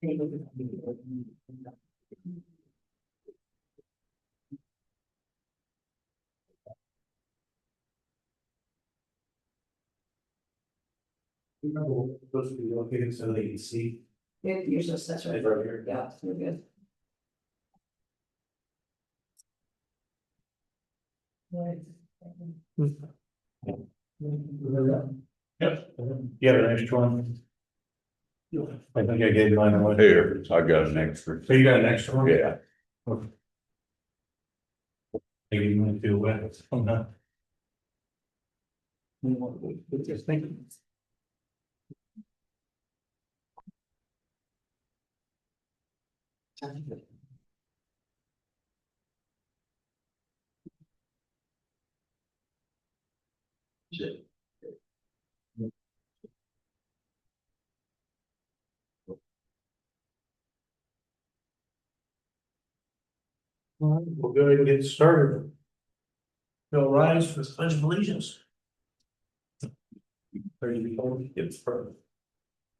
Supposed to be located so they can see. It usually says right Right here. Yeah, we're good. Right. Yep. You have an extra one? I think I gave mine away. Here, I got an extra. So you got an extra one? Yeah. Maybe you want to do it. Oh, no. Just thinking. All right, we'll go ahead and get started. Bill rise for the pledge of allegiance. Ready to be told? Get started.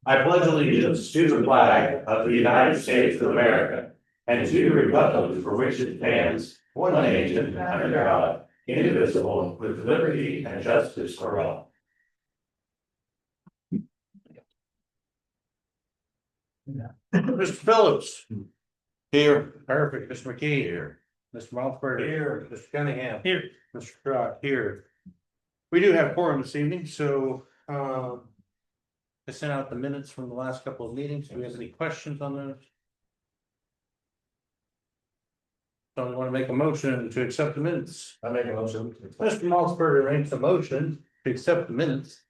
I pledge allegiance to the flag of the United States of America and to the republic for which it stands, one nation under God, indivisible, with liberty and justice for all. Mr. Phillips. Here. Perfect. Mr. McKee. Here. Mr. Maltzberger. Here. Mr. Cunningham. Here. Mr. Trot. Here. We do have quorum this evening, so I sent out the minutes from the last couple of meetings. Do we have any questions on those? Someone want to make a motion to accept the minutes? I make a motion. Mr. Maltzberger makes a motion to accept the minutes.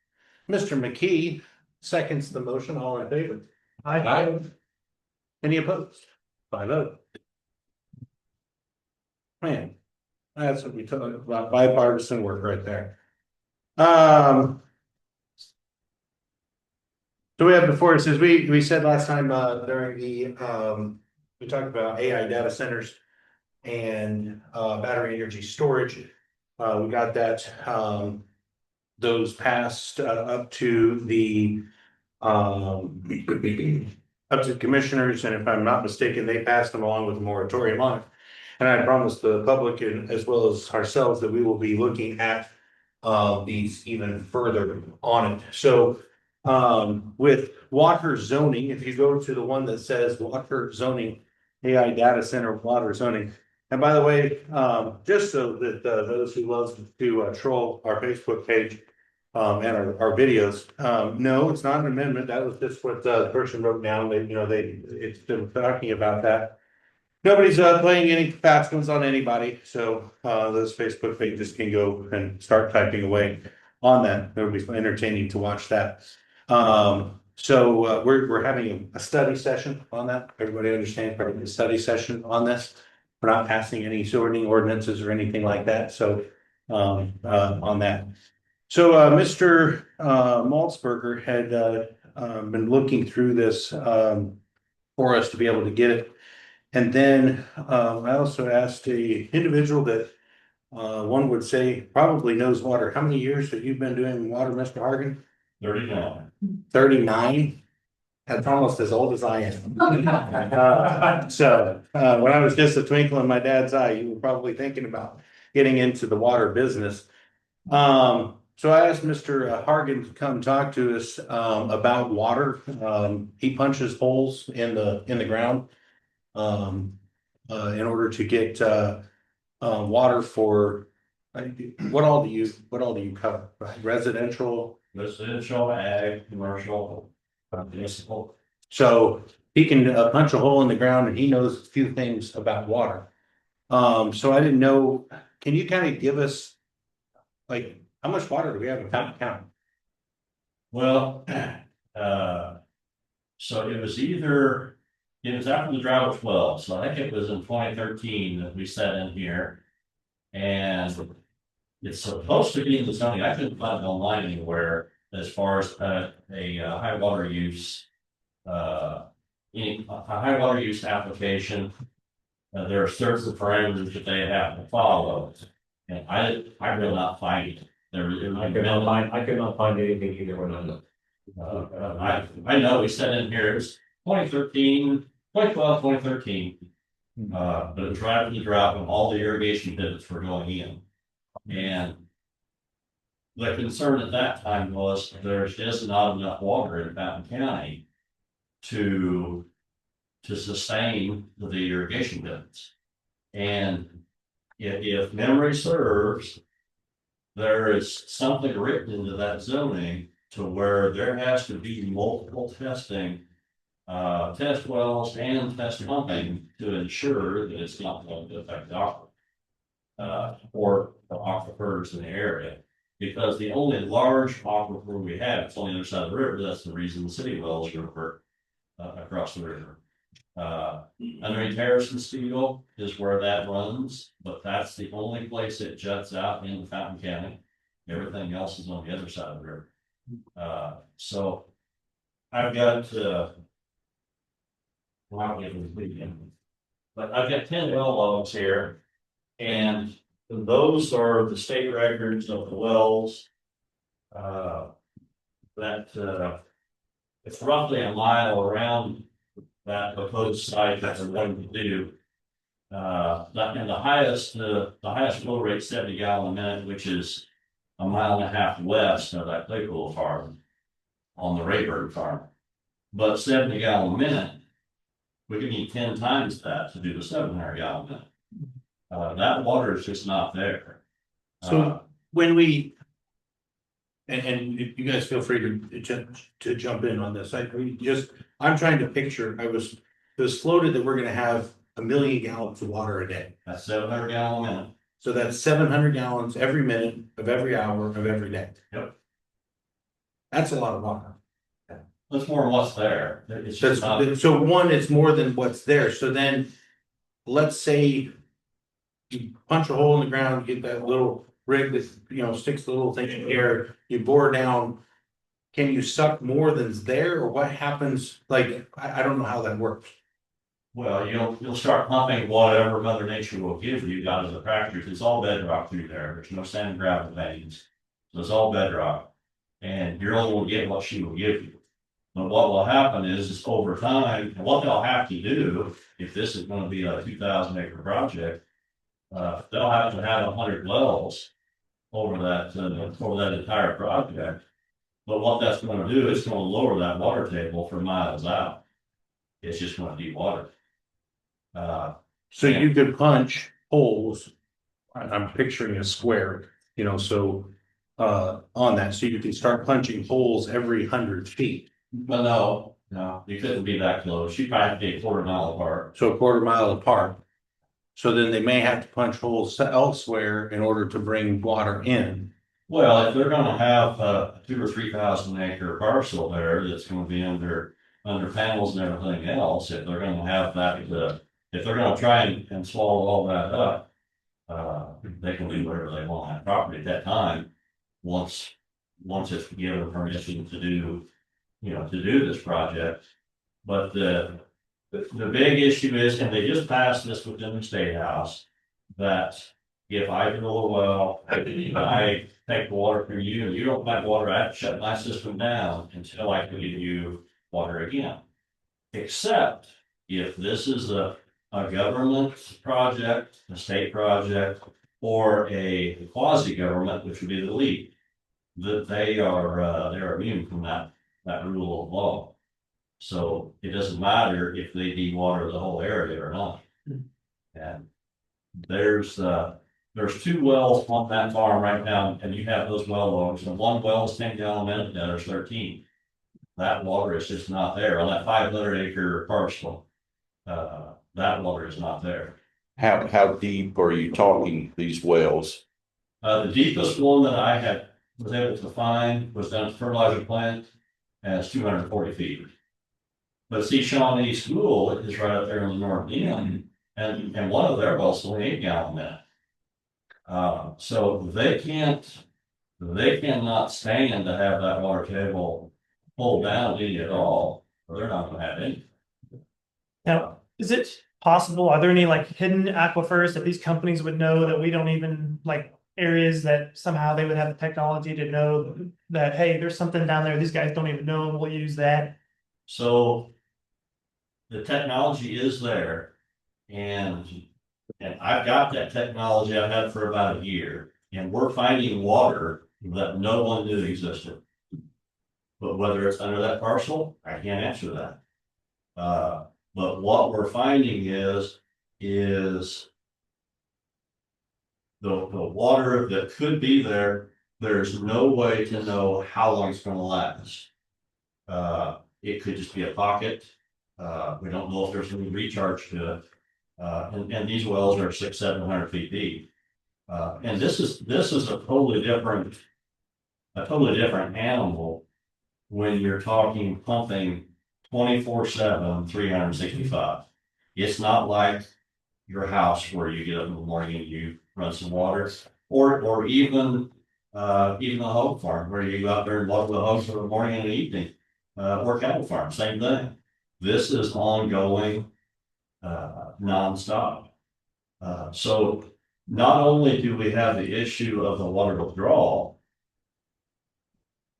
Mr. McKee seconds the motion. All in favor? Aye. Any opposed? 5-0. Man, that's what we talk about, bipartisan work right there. So we have before it says we said last time during the we talked about AI data centers and battery energy storage. We got that those passed up to the up to the commissioners, and if I'm not mistaken, they passed them along with a moratorium on it. And I promised the public and as well as ourselves that we will be looking at these even further on it. So with water zoning, if you go to the one that says water zoning, AI data center water zoning. And by the way, just so that those who love to troll our Facebook page and our videos, no, it's not an amendment. That was just what the person wrote down. It's been talking about that. Nobody's playing any fast ones on anybody, so those Facebook pages can go and start typing away on that. It'll be entertaining to watch that. So we're having a study session on that. Everybody understands, we're having a study session on this. We're not passing any zoning ordinances or anything like that. So on that. So Mr. Maltzberger had been looking through this for us to be able to get it. And then I also asked a individual that one would say probably knows water. How many years have you been doing water, Mr. Hargan? 39. 39? That's almost as old as I am. So when I was just a twinkle in my dad's eye, you were probably thinking about getting into the water business. So I asked Mr. Hargan to come talk to us about water. He punches holes in the ground in order to get water for what all do you cover? Right? Residential, Ag, commercial, municipal. so he can punch a hole in the ground and he knows a few things about water. So I didn't know, can you kind of give us like how much water do we have in Fountain County? Well, so it was after the drought of 12, so I think it was in 2013 that we sat in here. And it's supposed to be in the zoning. I couldn't find it online anywhere as far as a high water use, a high water use application. There are certain parameters that they have to follow. And I will not find it. I could not find anything either when I looked. I know we sat in here, 2013, 2012, 2013. But it was right after the drought when all the irrigation pivots were going in. And the concern at that time was there's just not enough water in Fountain County to sustain the irrigation pivots. And if memory serves, there is something written into that zoning to where there has to be multiple testing, test wells and test pumping to ensure that it's not going to affect the aquifer, or the aquifers in the area. Because the only large aquifer we have is on the other side of the river. That's the reason the city wells are across the river. Underneath Harrison Steel is where that runs, but that's the only place it juts out in Fountain County. Everything else is on the other side of the river. So I've got, but I've got 10 well logs here, and those are the state records of the wells. It's roughly a mile around that proposed site that we're going to do. And the highest flow rate 70 gallon a minute, which is a mile and a half west of that Claypool farm on the Rayburn farm. But 70 gallon a minute, we can need 10 times that to do the 700 gallon a minute. That water is just not there. So when we, and you guys feel free to jump in on this. I'm trying to picture, it was floated that we're gonna have 1 million gallons of water a day. That's 700 gallon a minute. So that's 700 gallons every minute of every hour of every day. Yep. That's a lot of water. That's more than what's there. It's just not, So one, it's more than what's there. So then, let's say you punch a hole in the ground, get that little rig that, sticks the little thing in here, you bore down. Can you suck more than's there, or what happens? Like, I don't know how that works. well, you'll start pumping whatever Mother Nature will give you out of the fractures. It's all bedrock through there. There's no sand and gravel veins. So it's all bedrock. And you're only going to get what she will give you. But what will happen is over time, and what they'll have to do, if this is going to be a 2,000 acre project, they'll have to have 100 wells over that entire project. But what that's going to do is going to lower that water table for miles out. It's just going to de-water. So you could punch holes. I'm picturing a square, on that, so you can start punching holes every 100 feet. But no, you couldn't be that close. You probably have to be a quarter mile apart. So a quarter mile apart. So then they may have to punch holes elsewhere in order to bring water in. Well, if they're gonna have a 2,000 or 3,000 acre parcel there, that's gonna be under panels and everything else, if they're gonna have that, if they're gonna try and swallow all that up, they can do whatever they want on that property at that time, once it's given permission to do this project. But the big issue is, and they just passed this within the State House, that if I drill a well, I take the water from you, and you don't pipe water, I have to shut my system down until I can give you water again. Except if this is a government project, a state project, or a quasi-government, which would be the league, that they're immune from that rule of law. So it doesn't matter if they de-water the whole area or not. And there's 2 wells on that farm right now, and you have those well logs, and one well is 10 gallon a minute, the other's 13. That water is just not there on that 500 acre parcel. That water is not there. How deep are you talking these wells? The deepest one that I was able to find was down at the fertilizer plant, and it's 240 feet. But see, Shawnee School is right up there in the north end, and one of their wells is only 8 gallon a minute. So they cannot stand to have that water table pulled down any at all, or they're not going to have any. Now, is it possible, are there any like hidden aquifers that these companies would know that we don't even, like areas that somehow they would have the technology to know that, hey, there's something down there these guys don't even know, and we'll use that? So the technology is there. And I've got that technology I've had for about a year, and we're finding water that no one knew existed. But whether it's under that parcel, I can't answer that. But what we're finding is the water that could be there, there's no way to know how long it's gonna last. It could just be a pocket. We don't know if there's any recharge to it. And these wells are 600-700 feet deep. And this is a totally different animal when you're talking pumping 24/7, 365. It's not like your house where you get up in the morning and you run some water, or even a hog farm where you go out there and walk the hogs in the morning and evening, or cattle farm, same thing. This is ongoing, nonstop. So not only do we have the issue of the water withdrawal,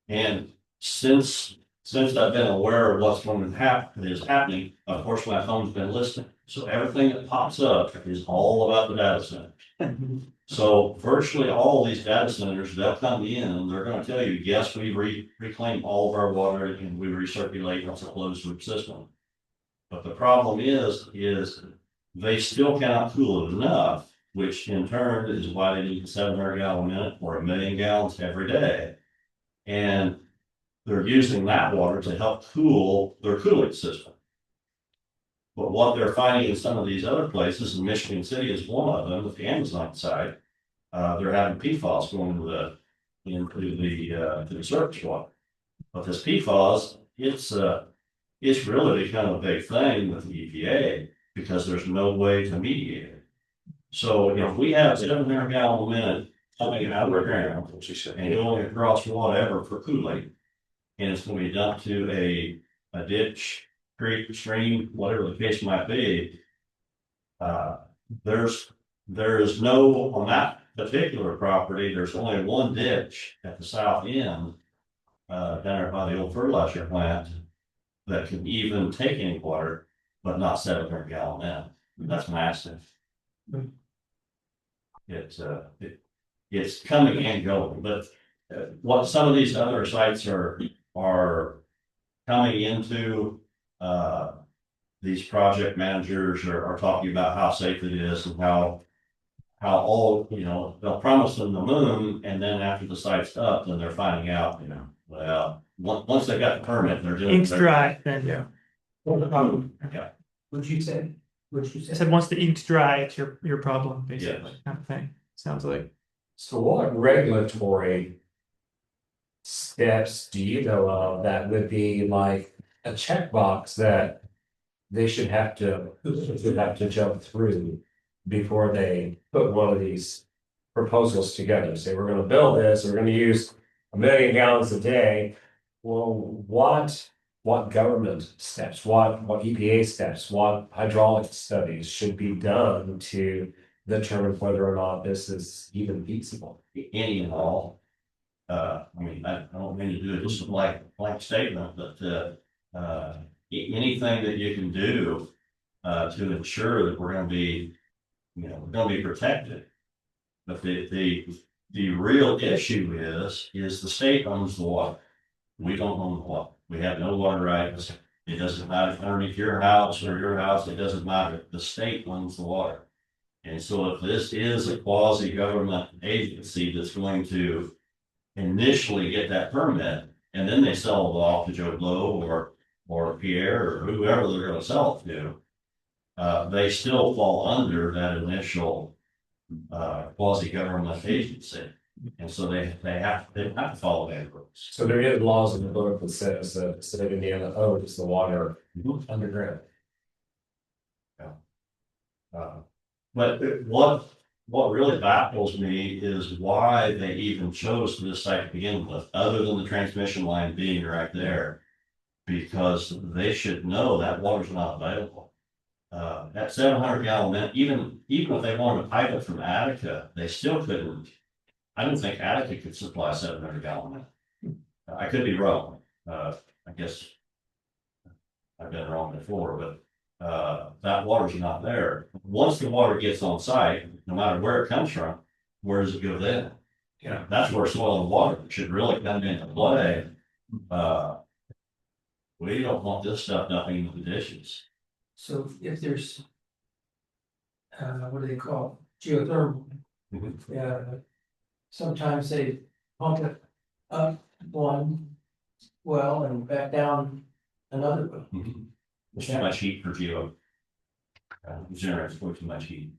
and since I've been aware of what's going to happen is happening, of course, my phone's been listening. So everything that pops up is all about the data center. So virtually all these data centers, they'll come in and they're going to tell you, yes, we reclaim all of our water and we recirculate as a closed loop system. But the problem is they still cannot cool it enough, which in turn is why they need 700 gallon a minute or 1 million gallons every day. And they're using that water to help cool their cooling system. But what they're finding in some of these other places, and Michigan City is one of them, with the Amazon side, they're having PFAS going into the surface water. But this PFAS, it's really become a big thing with the EPA because there's no way to mediate it. So if we have 700 gallon a minute coming out of the ground and going across whatever for cooling, and it's going to be dumped to a ditch, creek, stream, whatever the case might be, there is no, on that particular property, there's only one ditch at the south end, down there by the old fertilizer plant, that can even take any water, but not 700 gallon in. That's massive. It's coming and going, but what some of these other sites are coming into, these project managers are talking about how safe it is and how all, they'll promise them the moon, and then after the site's up, then they're finding out, well, once they got the permit, they're doing. Ink's dry, then. Yeah. Yeah. What'd you say? I said, once the ink's dry, it's your problem, basically, kind of thing, sounds like. So what regulatory steps do you know of that would be like a checkbox that they should have to jump through before they put one of these proposals together? Say, we're gonna build this, we're gonna use 1 million gallons a day. Well, what government steps, what EPA steps, what hydraulic studies should be done to determine whether or not this is even feasible? Any and all. I mean, I don't mean to do it just like statement, but anything that you can do to ensure that we're going to be, we're going to be protected. But the real issue is the state owns the water. We don't own the water. We have no water rights. It doesn't matter if underneath your house or your house, it doesn't matter. The state owns the water. And so if this is a quasi-government agency that's going to initially get that permit, and then they sell it off to Joe Blow or Pierre or whoever they're going to sell it to, they still fall under that initial quasi-government agency. And so they have to follow that rules. So there is laws in the book that says that the state of Indiana owns the water underground. But what really baffles me is why they even chose this site to begin with, other than the transmission line being right there, because they should know that water's not available. At 700 gallon minute, even if they wanted to pipe it from Attica, they still couldn't. I don't think Attica could supply 700 gallon minute. I could be wrong. I guess I've been wrong before, that water's not there. Once the water gets on site, no matter where it comes from, where does it go then? Yeah. That's where soil and water should really come into play. We don't want this stuff dumping into the dishes. So if there's. What do they call it? Geothermal? Yeah. Sometimes they pump it up one well and back down another well. It's too much heat for geo. Generates way too much heat.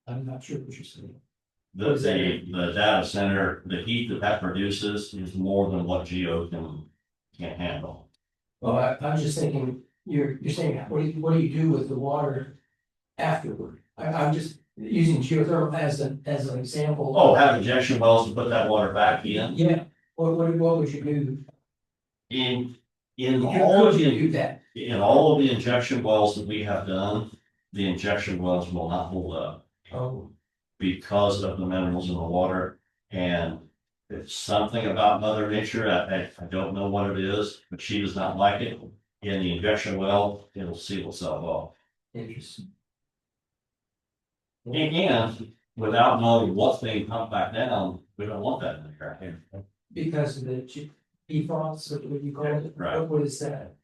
I'm not sure what you're saying. The data center, the heat that produces is more than what geo can handle. Well, I'm just thinking, you're saying, what do you do with the water afterward? I'm just using geothermal as an example. Oh, have injection wells to put that water back in. Yeah, what would you do? In How all would of you the do that? in all of the injection wells that we have done, the injection wells will not hold up Oh, because of the minerals in the water. And it's something about Mother Nature. I don't know what it is, but she does not like it. In the injection well, it'll seal itself off. interesting. And without knowing what's being pumped back down, we don't want that in there. Because of the PFAS, or what you call it? Right. What is that?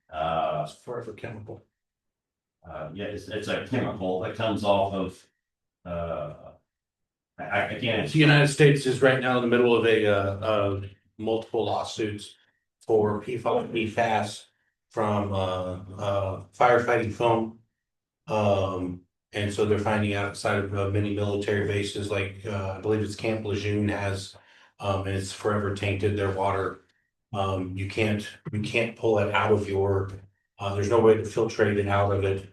Forever chemical. Yeah, it's a chemical that comes off of, I can't. The United States is right now in the middle of multiple lawsuits for PFAS from firefighting foam. And so they're finding outside of many military bases, like I believe it's Camp Lejeune has, and it's forever tainted their water. You can't pull it out of your, there's no way to filtrate it out of it.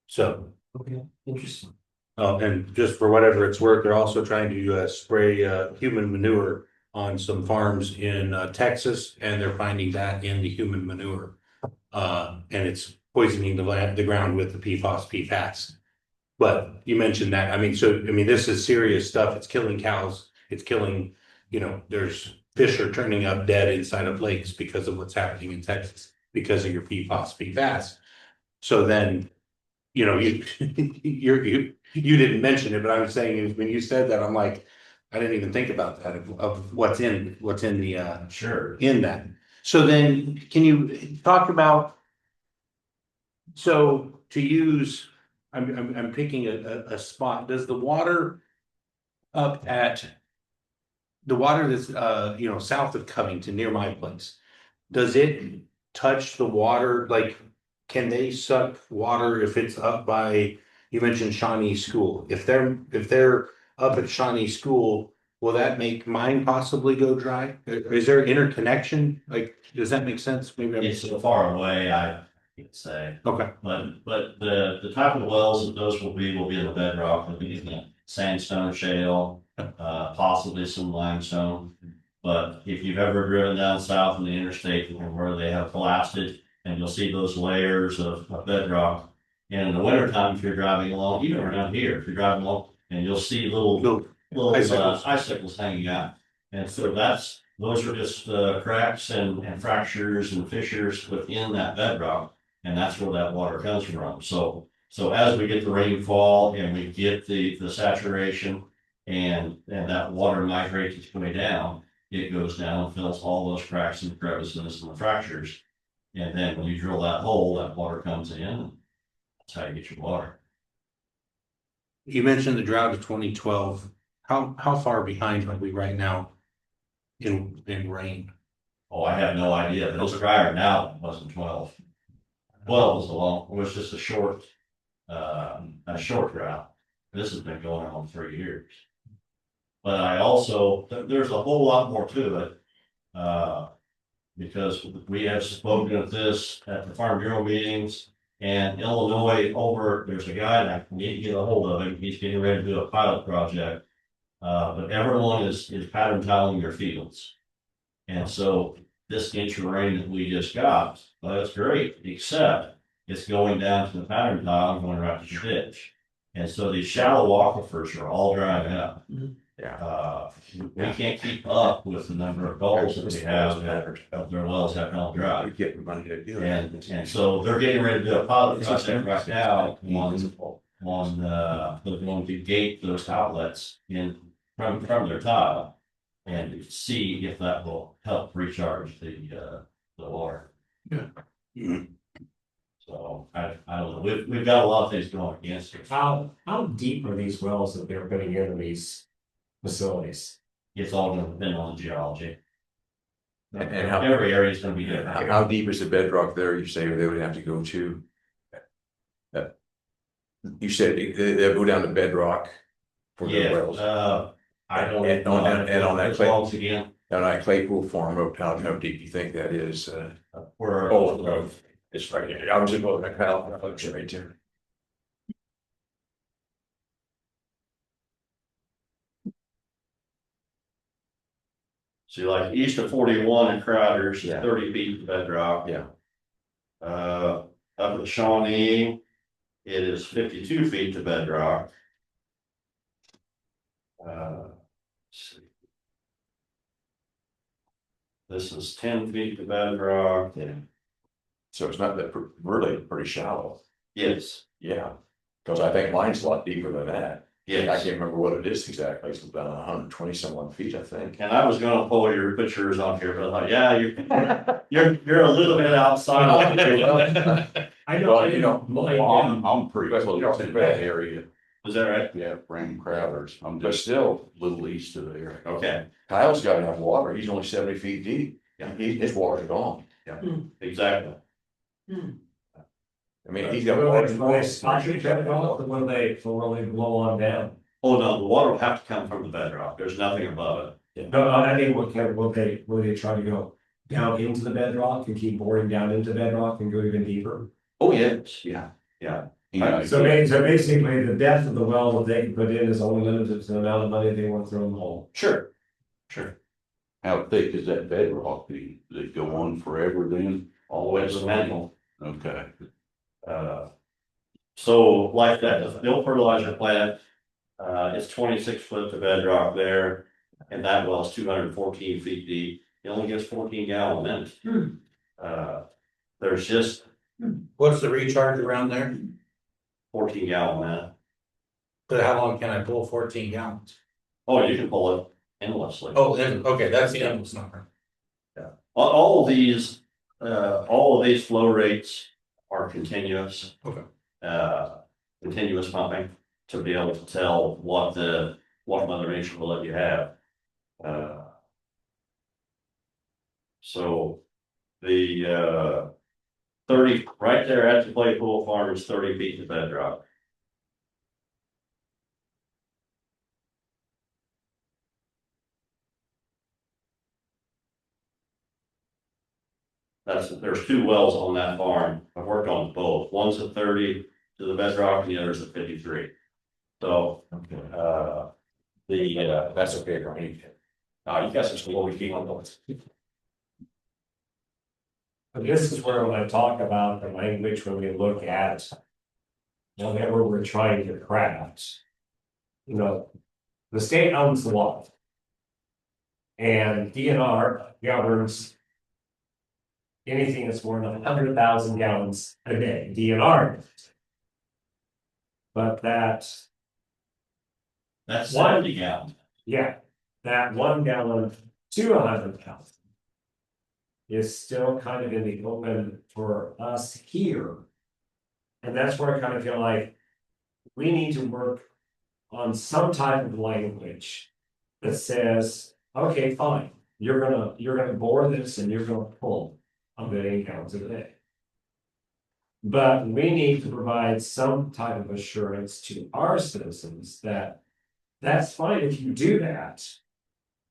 So. Okay, interesting. And just for whatever it's worth, they're also trying to spray human manure on some farms in Texas, and they're finding that in the human manure. And it's poisoning the ground with the PFAS. But you mentioned that, I mean, this is serious stuff. It's killing cows. It's killing, there's fish are turning up dead inside of lakes because of what's happening in Texas because of your PFAS. So then, you didn't mention it, but I was saying when you said that, I'm like, I didn't even think about that of what's in the Sure. in that. So then can you talk about, so to use, I'm picking a spot, does the water up at the water that's south of Covington near my place, does it touch the water? Like, can they suck water if it's up by, you mentioned Shawnee School, if they're up at Shawnee School, will that make mine possibly go dry? Is there interconnection? Like, does that make sense? Maybe It's so far away, I can't say. Okay. But the type of wells that those will be in the bedrock, they'll be in the sandstone shale, possibly some limestone. But if you've ever driven down south in the interstate and where they have blasted, and you'll see those layers of bedrock. And in the wintertime, if you're driving along, even around here, if you're driving along, and you'll see little icicles hanging out. And so those are just cracks and fractures and fissures within that bedrock. And that's where that water comes from. So as we get the rainfall and we get the saturation and that water migrates its way down, it goes down and fills all those cracks and crevices and the fractures. And then when you drill that hole, that water comes in. That's how you get your water. You mentioned the drought of 2012. How far behind are we right now in rain? Oh, I have no idea. But it was drier now than it was in 12. 12 was just a short drought. This has been going on 3 years. But there's a whole lot more to it. Because we have spoken of this at the Farm Bureau meetings, and Illinois there's a guy that I need to get a hold of him. He's getting ready to do a pilot project. But everyone is pattern tiling their fields. And so this inch of rain that we just got, well, that's great, except it's going down to the pattern tile and going right to the ditch. And so these shallow aquifers are all drying up. We can't keep up with the number of goals that we have at their wells have no dry. Get money to do And so they're getting ready to do a pilot project right now they're going to gate those outlets in from their tile and see if that will help recharge the water. Yeah. So I don't know, we've got a lot of things going against it. How deep are these wells that they're putting into these facilities? It's all going to depend on the geology. And how, Every area is going to be different. how deep is the bedrock there? You say they would have to go to? You said they'll go down to bedrock for their wells. I don't. And on that clay, Wells again. on that Claypool farm, how deep you think that is? Where It's right here. I was just looking at Kyle, right there. so like east of 41 in Crowder's, Yeah. 30 feet to bedrock. Yeah. Up at the Shawnee, it is 52 feet to bedrock. Let's see. This is 10 feet to bedrock. Yeah. So it's not that really pretty shallow. Yes. Yeah. Because I think mine's a lot deeper than that. I Yes. can't remember what it is exactly. It's about 120 some odd feet, I think. And I was gonna pull your pictures on here, but I thought, yeah, you're a little bit outside. I know, Well, you know, I'm pretty But, close you know, to that that. area, Is that right? Yeah, Brandon Crowders. I'm but just still, a little east of there. Okay, Kyle's got enough water. He's only 70 feet deep. Yeah. His water's gone. exactly. I mean, he's got will water. they stop treat that well, or will they blow on down? Oh, no, the water will have to come from the bedrock. There's nothing above it. No, I mean, will they try to go down into the bedrock and keep boring down into bedrock and go even deeper? Oh, yes, yeah. You know, So basically, the depth of the well that they can put in is only limited to the amount of money they want to throw in the hole. Sure. how thick is that bedrock? Does it go on forever then? All the way to the manhole. Okay. So like that, the field fertilizer plant, it's 26 foot to bedrock there. And that well is 214 feet deep. It only gets 14 gallon minutes. There's just What's the recharge around there? 14 gallon minute. But how long can I pull 14 gallons? Oh, you can pull it endlessly. Oh, then, okay, that's the endless number. All of these flow rates are continuous. Okay. Continuous pumping to be able to tell what Mother Nature will let you have. So the 30 right there at the Claypool farm is 30 feet to bedrock. There's 2 wells on that farm. I've worked on both. One's at 30 to the bedrock and the other's at 53. So That's okay for me. You guys are still always being on those. But this is where when I talk about the language, when we look at whatever we're trying to craft, the state owns the water. And DNR governs anything that's more than 100,000 gallons a day, DNR. But that's One- 70 gallons. that 1 gallon to 100,000 is still kind of in the open for us here. And that's where I kind of feel like we need to work on some type of language that says, okay, fine, you're gonna bore this and you're gonna pull 1 billion gallons a day. But we need to provide some type of assurance to our citizens that that's fine if you do that.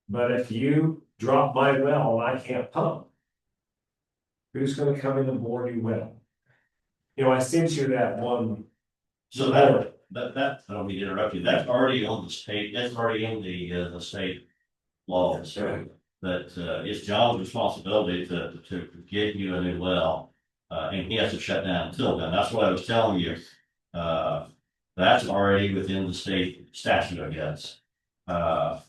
But if you drop my well and I can't pump, who's gonna come in and bore your well? I sent you that one. So that I don't mean to interrupt you. That's already on the state. That's already in the state laws. So that it's John's responsibility to get you a new well, and he has to shut down until then. That's what I was telling you. That's already within the state statute, I guess. But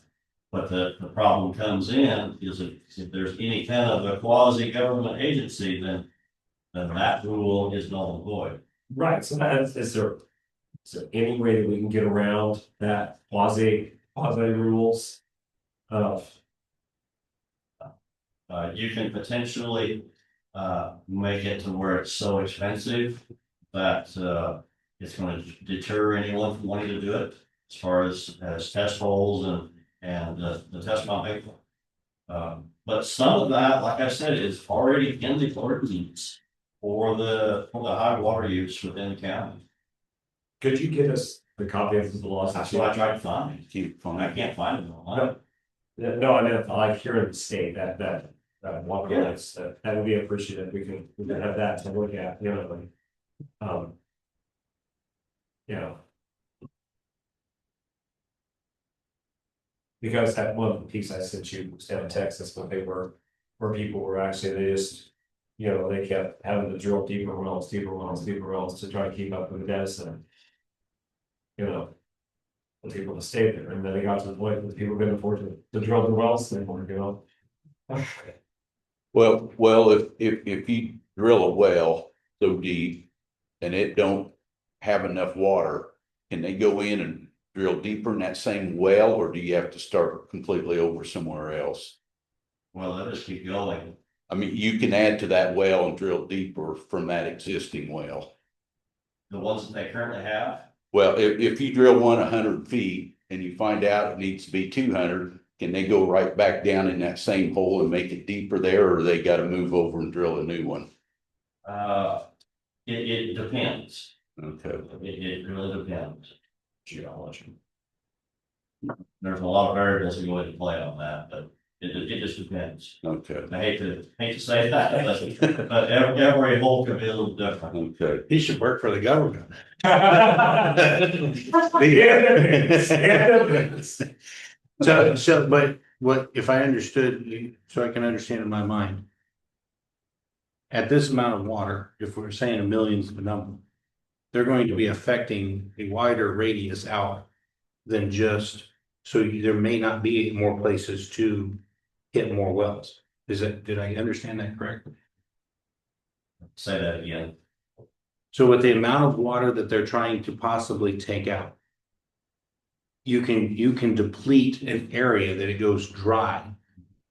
the problem comes in is if there's any kind of a quasi government agency, then that rule is null and void. Right, so that's, is there any way that we can get around that quasi rules? Of, You can potentially, make it to where it's so expensive that, it's gonna deter anyone from wanting to do it. As far as test holes and the test mounting. But some of that, like I said, is already in the ordinance for the high water use within the county. could you get us the copy of the laws? That's what I tried to find. Keep I finding. can't find it online. No, I mean, like here in the state, that water Yeah. rights, that would be appreciated, we can have that to look at, you know, like. You know. Because that one piece I sent you was down in Texas, but they were, where people were actually, they just. You know, they kept having to drill deeper wells to try to keep up with the deficit. You know. The people to stay there, and then they got to the point that people couldn't afford to drill the wells anymore, you know. Well, if you drill a well so deep and it don't have enough water, can they go in and drill deeper in that same well, or do you have to start completely over somewhere else? Well, let us keep going. I mean, you can add to that well and drill deeper from that existing well. The ones that they currently have, Well, if you drill one 100 feet and you find out it needs to be 200, can they go right back down in that same hole and make it deeper there, or they gotta move over and drill a new one? it depends. Okay, It really depends. Geology. There's a lot of variables that go into play on that, but it just depends. okay, I hate to say that, but every hole can be a little different. okay. He should work for the government. So, but what, if I understood, so I can understand in my mind. At this amount of water, if we're saying a million's the number, they're going to be affecting a wider radius out than just, so there may not be more places to hit more wells. Did I understand that correctly? Say that again. So with the amount of water that they're trying to possibly take out. You can deplete an area that it goes dry.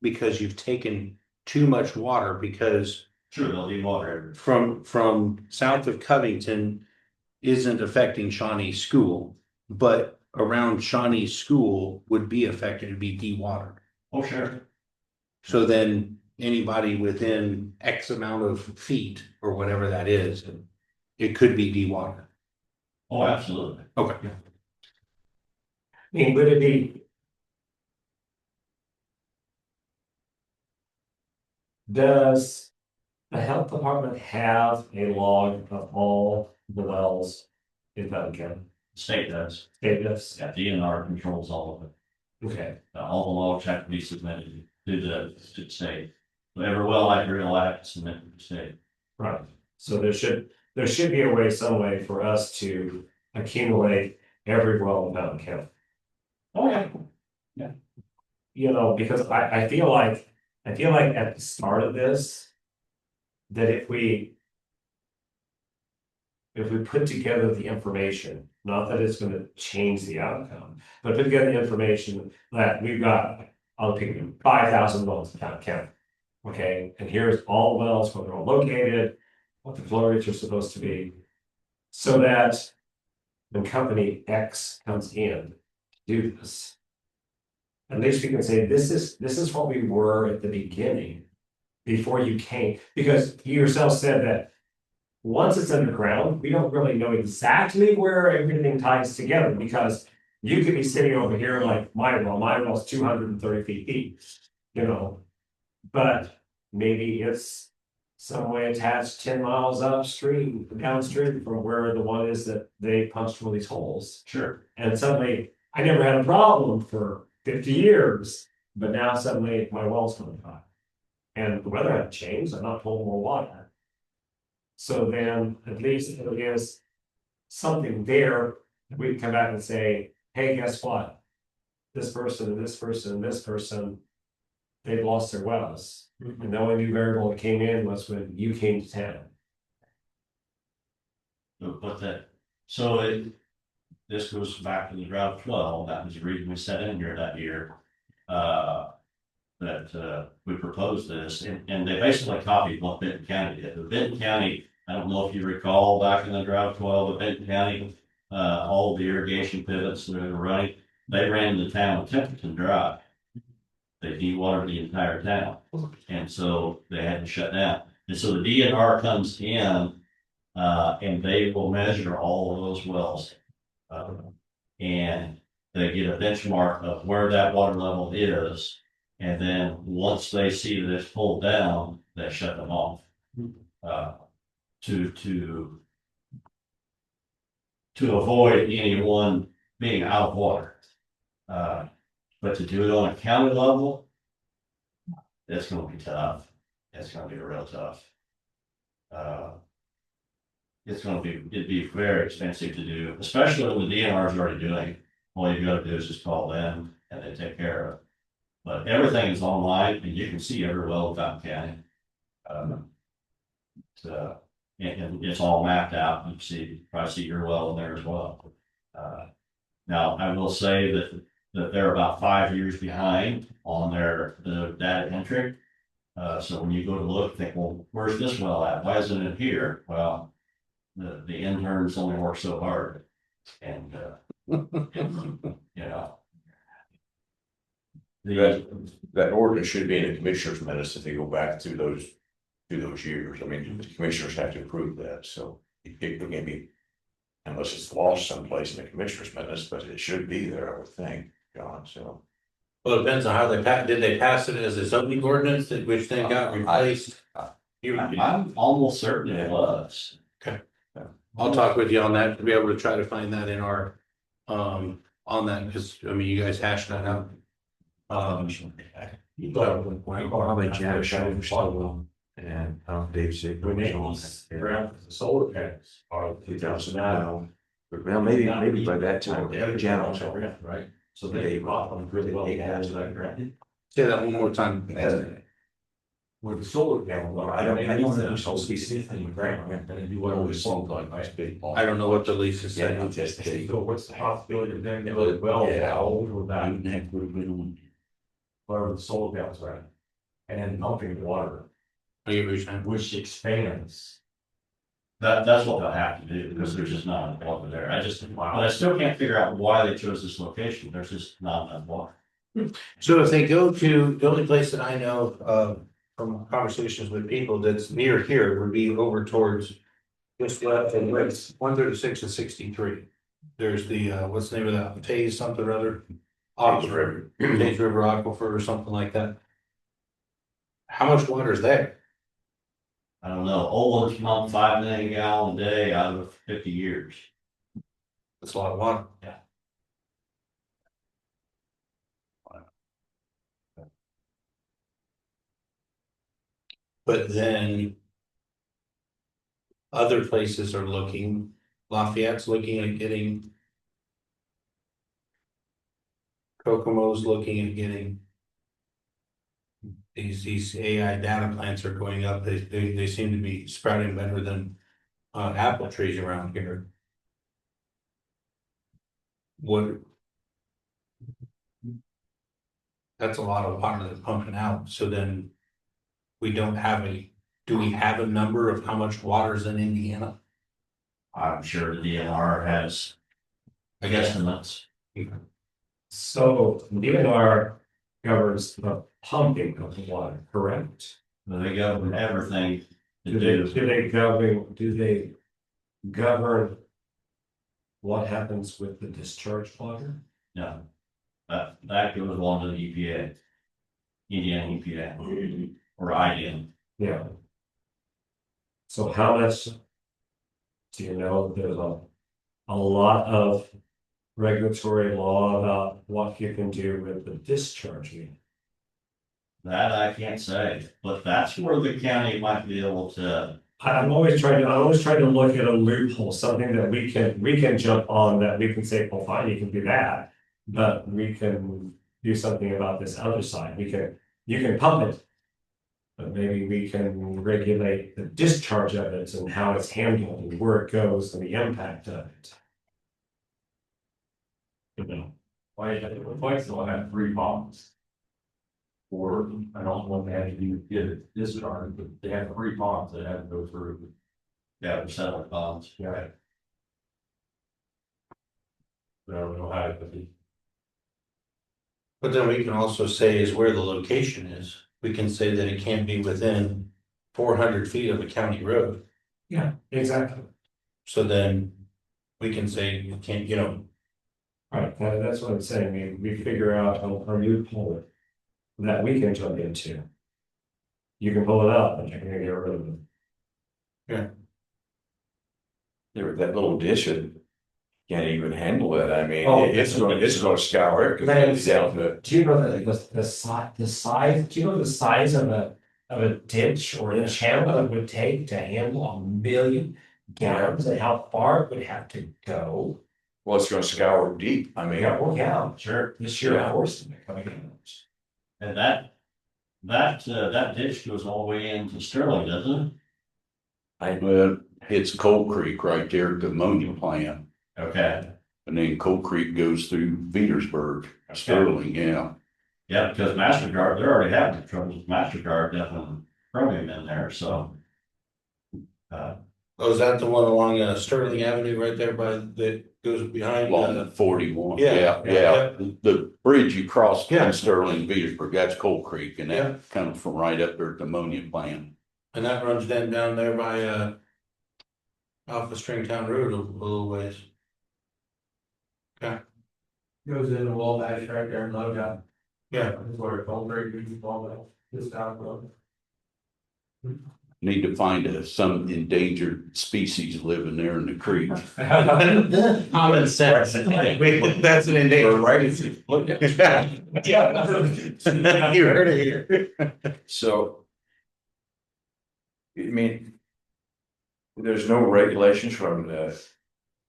Because you've taken too much water, because Sure, there'll be water. from south of Covington. Isn't affecting Shawnee School, but around Shawnee School would be affected, it'd be dewatered. Oh, sure. So then anybody within X amount of feet or whatever that is, it could be dewatered. Oh, absolutely. Okay. I mean, would it be? Does the health department have a log of all the wells in Fountain County? State does. It does. Yeah, DNR controls all of it. Okay, All the logs have to be submitted to the state. So every well I drill, I have to submit to the state. right. So there should be a way, some way for us to accumulate every well in Fountain County. Oh, yeah. You know, because I feel like at the start of this. That if we put together the information, not that it's gonna change the outcome, but put together the information that we've got, I'll pick 5,000 wells in Fountain County. Okay, and here's all wells, where they're all located, what the flow rates are supposed to be. So that when company X comes in to do this. At least we can say, this is what we were at the beginning. Before you came, because you yourself said that. Once it's underground, we don't really know exactly where everything ties together, because. You could be sitting over here like my well's 230 feet deep, you know. But maybe it's some way attached 10 miles upstream, downstream from where the one is that they punched one of these holes. Sure. And suddenly, I never had a problem for 50 years, but now suddenly my well's coming by. And the weather hadn't changed, I'm not pulling more water. So then at least there is something there, we can come back and say, hey, guess what? this person and this person and this person, they've lost their wells. And the only new variable that came in was when you came to town. But that, so this goes back to the drought 12, that was the reason we set in here that year. That we proposed this, and they basically copied what Benton County did. But Benton County, I don't know if you recall back in the drought 12, but Benton County, all the irrigation pivots that were running, they ran the town of Templeton dry. They dewatered the entire town, and so they had to shut down. And so the DNR comes in, and they will measure all of those wells. And they get a benchmark of where that water level is. And then once they see that it's pulled down, they shut them off. To avoid anyone being out of water. But to do it on a county level, that's gonna be tough. It's gonna be real tough. It'd be very expensive to do, especially when the DNR is already doing it. All you gotta do is just call them and they take care of it. But everything is online and you can see every well in Fountain County. And it's all mapped out. You probably see your well in there as well. Now I will say that they're about 5 years behind on the data entry. So when you go to look, think, well, where's this well at? Why isn't it here? Well, the interns only work so hard, and you know. That ordinance should be in the commissioner's minutes if they go back through those years. I mean, the commissioners have to approve that, so it can be, unless it's lost someplace in the commissioner's minutes, but it should be there, I would think, John, so. Well, it depends on how did they pass it as a zoning ordinance, which then got replaced? I'm almost certain it was. I'll talk with you on that to be able to try to find that in our, on that, because, I mean, you guys hashed that out. Probably Jack and Dave said the solar panels are 2009. Well, maybe by that time, Janet. Right. So they bought them really well. Say that one more time. With the solar panels, I don't know. I don't know what the lease is saying. So what's the possibility of them going well? How old would that? Whatever the solar panels are. And then pumping water, Are you saying? which expands. That's what they'll have to do, because there's just not enough water there. But I still can't figure out why they chose this location. There's just not enough water. So if they go to, the only place that I know, from conversations with people that's near here would be over towards just left and west, 136 and 63. There's the, what's the name of that, Taze something or other? Aquifer, Taze River Aquifer or something like that. How much water is there? I don't know. Oldham's pumped 5 million gallon a day out of 50 years. That's a lot of water. Yeah. But then other places are looking, Lafayette's looking at getting. Kokomo's looking at getting. These AI data plants are going up, they seem to be sprouting better than apple trees around here. What? That's a lot of water that's pumping out, so then. We don't have do we have a number of how much water is in Indiana? I'm sure the DNR has, I guess, estimates. So DNR governs the pumping of the water, correct? They govern everything to Do do. they govern what happens with the discharge water? No, that goes along to the EPA, Indiana EPA, or IDM. Yeah. So how much do you know? There's a lot of regulatory law about what you can do with the discharging. That I can't say, but that's where the county might be able to. I'm always trying to look at a loophole, something that we can jump on, that we can say, well, fine, you can do that. But we can do something about this other side. You can pump it. But maybe we can regulate the discharge of it and how it's handled and where it goes and the impact of it. You know, Why, the place will have 3 ponds. Or, I don't know if they had to do, get it discharged, but they have 3 ponds that have to go through. Yeah, the several ponds. yeah. I don't know how it could be. But then we can also say is where the location is. We can say that it can't be within 400 feet of a county road. Yeah, exactly. So then we can say you can't, you know, Right, that's what I'm saying. We figure out a loophole that we can jump into. You can pull it out, but you're gonna get rid of it. There, that little dish, it can't even handle it. I mean, Oh, it's gonna scour it. 'Cause it's down to, Do you know the size, do you know the size of a ditch or a channel it would take to handle 1,000,000 gallons and how far it would have to go? well, it's gonna scour deep. I mean, Yeah, sure, the sheer force of it coming in. And that ditch goes all the way into Sterling, doesn't well, it's Coal Creek right there at the ammonia plant. it? Okay. And then Coal Creek goes through Petersburg, Sterling, yeah. Yeah, because MasterCard, they're already having trouble with MasterCard, definitely chromium in there, so. oh, is that the one along Sterling Avenue right there by that goes behind? Along 41, Yeah, yeah. The bridge you cross Yeah. from Sterling, Petersburg, that's Coal Creek, and Yeah. that comes from right up there at the ammonia plant. And that runs down there by off of Stringtown Road a little ways. Goes in the wall back right there in Logan. Yeah, That's where it's all very good, all that, this down road. Need to find some endangered species living there in the creek. common sense. That's an endangered. Yeah. You heard it here. so. I mean. There's no regulations from the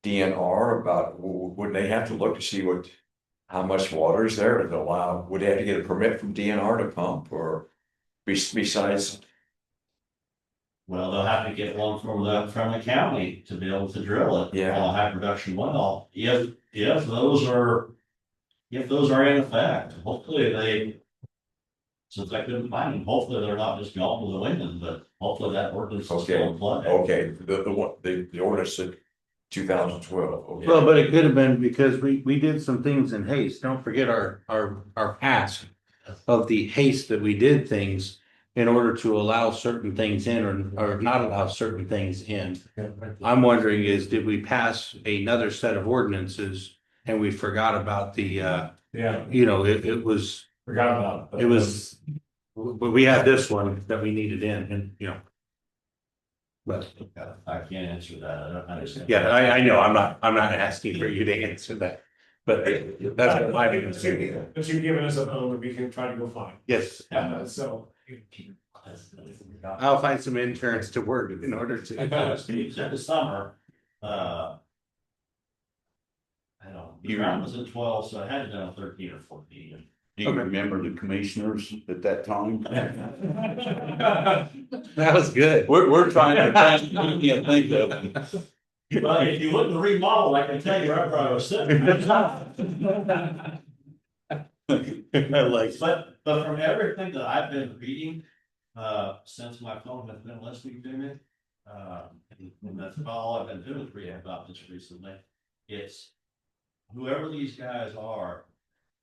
DNR about, would they have to look to see how much water is there and allow, would they have to get a permit from DNR to pump or besides? Well, they'll have to get one from the county to be able to drill it. Yeah. On a high production well, if those are in effect, hopefully they. Since I couldn't find them, hopefully they're not just gone with the wind, but hopefully that ordinance is still in play. Okay, the ordinance of 2012, okay. Well, but it could have been because we did some things in haste. Don't forget our past of the haste that we did things in order to allow certain things in or not allow certain things in. I'm wondering did we pass another set of ordinances and we forgot about the, Yeah, it was, forgot about it. it was, but we had this one that we needed in and. But, I can't answer that, I don't understand. yeah, I know, I'm not asking for you to answer that, but that's what my biggest. But you've given us a phone that we can try to go find. Yes, So. I'll find some interns to work in order to. In the summer, I don't know, the ground was at 12, so I had it done 13 or 14. Do you remember the commissioners at that time? That was good. We're trying to think of them. Well, if you wouldn't remodel, I can tell you where I was sitting. I like. But from everything that I've been reading, since my phone has been listening to me, and that's about all I've been doing is reading about this recently. It's whoever these guys are,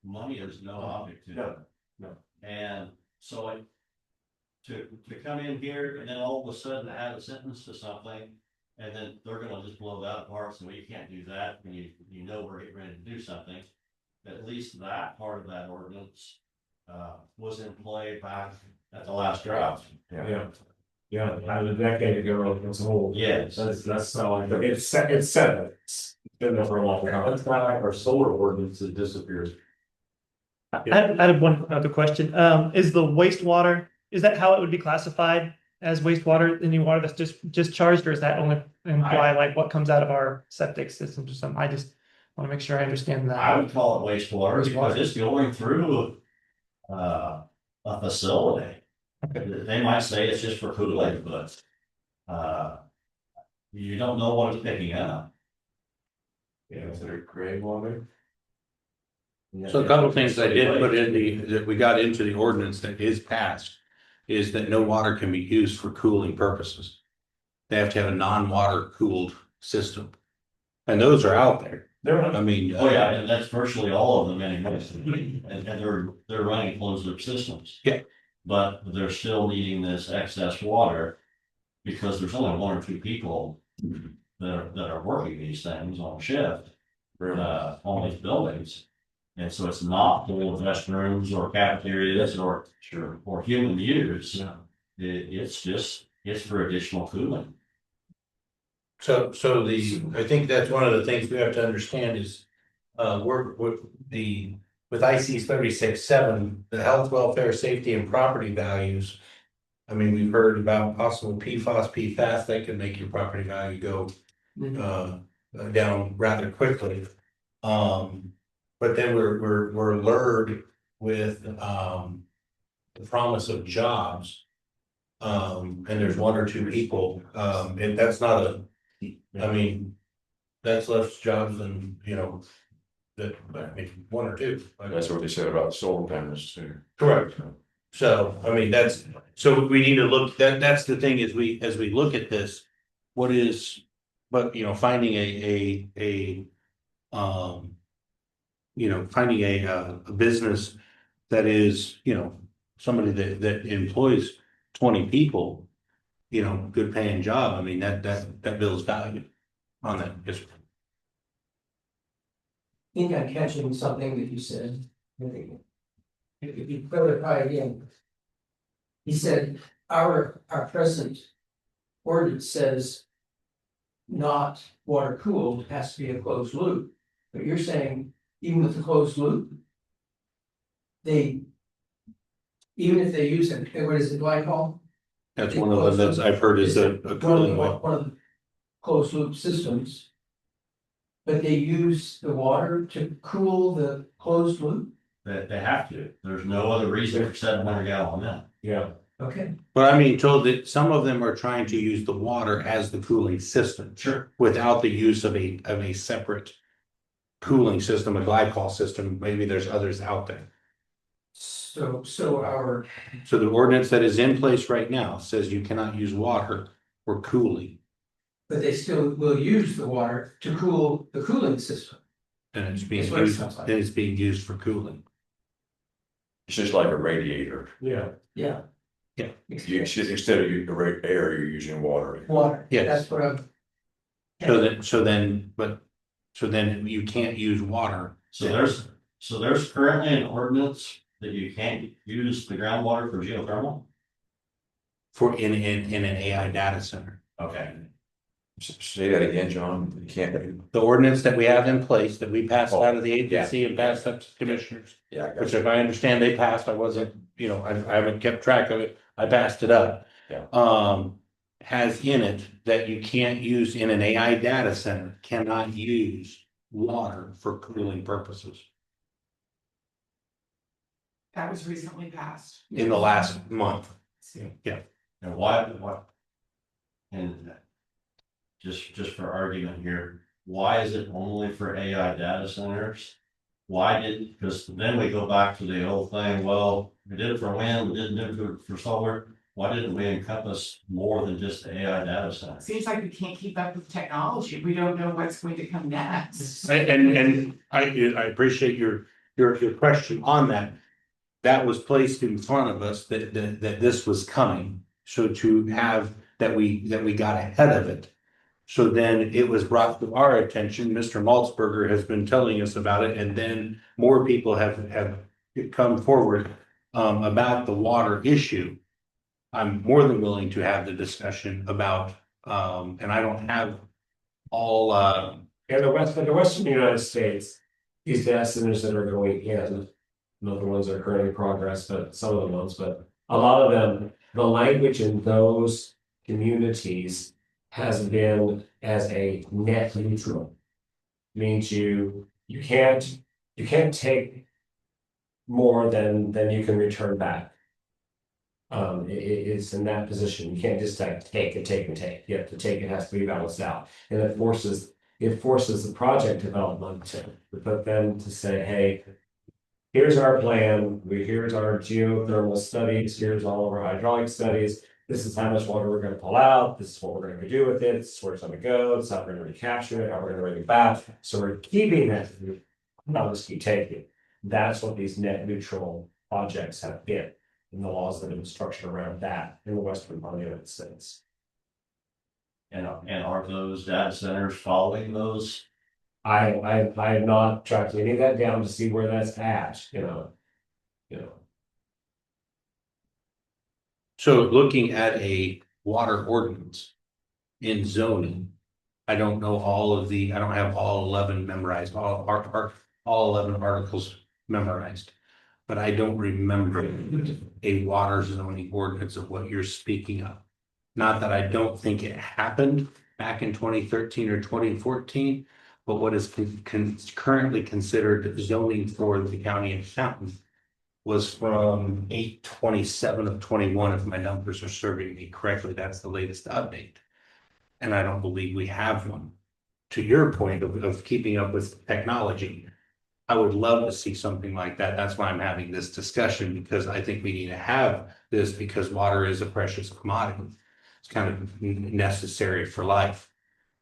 money is no object to them. No. And so to come in here and then all of a sudden add a sentence to something, and then they're gonna just blow that apart, so you can't do that, when you know we're getting ready to do something. At least that part of that ordinance was in play back at the last drought. Yeah. Yeah, about a decade ago, it was old. Yes. That's so, it's set, it's been there for a long time. That's not like our solar ordinance that disappears. I had one other question. Is the wastewater, is that how it would be classified as wastewater, any water that's just charged, or is that only imply like what comes out of our septic systems or something? Want to make sure I understand I that. would call it wastewater because it's going through a facility. They might say it's just for cooling, but you don't know what it's picking up. Yeah, is it gray water? So a couple of things I did put in that we got into the ordinance that is passed is that no water can be used for cooling purposes. They have to have a non-water cooled system. And those are out there. I mean. Oh, yeah, and that's virtually all of them anyway, and they're running closed loop systems. Yeah. But they're still needing this excess water because there's only 1 or 2 people that are working these things on shift. On these buildings. And so it's not full of restrooms or cafeterias or human use. It's for additional cooling. So I think that's one of the things we have to understand is, with IC 36-7, the health, welfare, safety and property values. I mean, we've heard about possible PFAS, PFAS that can make your property value go, down rather quickly. But then we're lured with, the promise of jobs. And there's 1 or 2 people, and that's not I mean, that's less jobs than, that, I mean, 1 or 2. That's what they said about solar panels too. Correct. So, I mean, so we need to look, that's the thing is as we look at this, finding finding a business that is, somebody that employs 20 people, good paying job, I mean, that builds value on that. Yes. I think I'm catching something that you said. If you clarify again. He said, our present ordinance says not water cooled, has to be a closed loop. But you're saying, even with the closed loop, even if they use it, what is it, glycol? That's one of them that I've heard is a cooling way. One of the closed loop systems. But they use the water to cool the closed loop? That they have to. There's no other reason for 700 gallon in. Yeah. Okay. But I'm being told that some of them are trying to use the water as the cooling system. Sure. Without the use of a separate cooling system, a glycol system. Maybe there's others out there. So the ordinance that is in place right now says you cannot use water for cooling. but they still will use the water to cool the cooling system. And it's being That's what it used, sounds like. and it's being used for cooling. It's just like a radiator. Yeah. Yeah. Yeah. Instead of using air, you're using water. Water. Yes. That's what I'm. So then you can't use water. So there's currently an ordinance that you can't use the groundwater for geothermal. For in an AI data center. Okay. Say that again, John. You can't. The ordinance that we have in place that we passed Oh, out of the agency and passed up to commissioners, Yeah. which if I understand they passed, I wasn't, I haven't kept track of it. I passed it up. Yeah. Has in it that you can't use in an AI data center, cannot use water for cooling purposes That was recently passed. in the last month. And why? And just for argument here, why is it only for AI data centers? Because then we go back to the old thing, well, we did it for wind, we didn't do it for solar. Why didn't we encompass more than just the AI data center? Seems like we can't keep up with technology. We don't know what's going to come next. And I appreciate your question on that. That was placed in front of us that this was coming. So to have that we got ahead of it. So then it was brought to our attention. Mr. Maltzberger has been telling us about it, and then more people have come forward about the water issue. I'm more than willing to have the discussion about, and I don't have all. In the western United States, these data centers that are going in, not the ones that are currently in progress, but some of the ones, but a lot of them, the language in those communities has been as a net neutral. means you can't take more than you can return back. It's in that position. You can't just like take and take and take. You have to take, it has to be balanced out. And it forces the project development to put them to say, hey, here's our plan, here's our geothermal studies, here's all of our hydraulic studies. This is how much water we're gonna pull out, this is what we're gonna do with it, this is where it's gonna go, this is how we're gonna recapture it, how we're gonna bring it back. So we're keeping that, not just keep taking. That's what these net neutral projects have been. And the laws that have been structured around that in the western part of the United States. And are those data centers following those? I have not tracked any of that down to see where that's at, you know. So looking at a water ordinance in zoning, I don't know I don't have all 11 memorized, all 11 articles memorized. But I don't remember a water zoning ordinance of what you're speaking of. Not that I don't think it happened back in 2013 or 2014, but what is currently considered zoning for the county of Fountain was from 8/27 of 21, if my numbers are serving me correctly. That's the latest update. And I don't believe we have one. To your point of keeping up with technology, I would love to see something like that. That's why I'm having this discussion, because I think we need to have this, because water is a precious commodity. It's kind of necessary for life.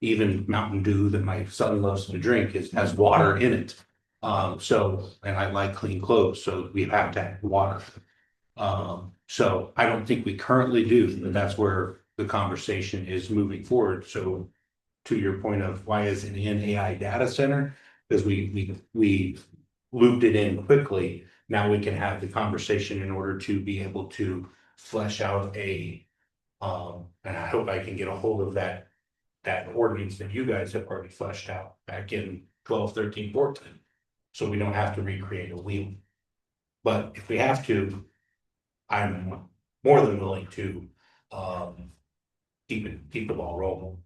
Even Mountain Dew that my son loves to drink has water in it. And I like clean clothes, so we have to have water. So I don't think we currently do, but that's where the conversation is moving forward. So to your point of why is it in AI data center? Because we looped it in quickly. Now we can have the conversation in order to be able to flesh out and I hope I can get a hold of that ordinance that you guys have already fleshed out back in 12, 13, 14. So we don't have to recreate a wheel. But if we have to, I'm more than willing to keep the ball rolling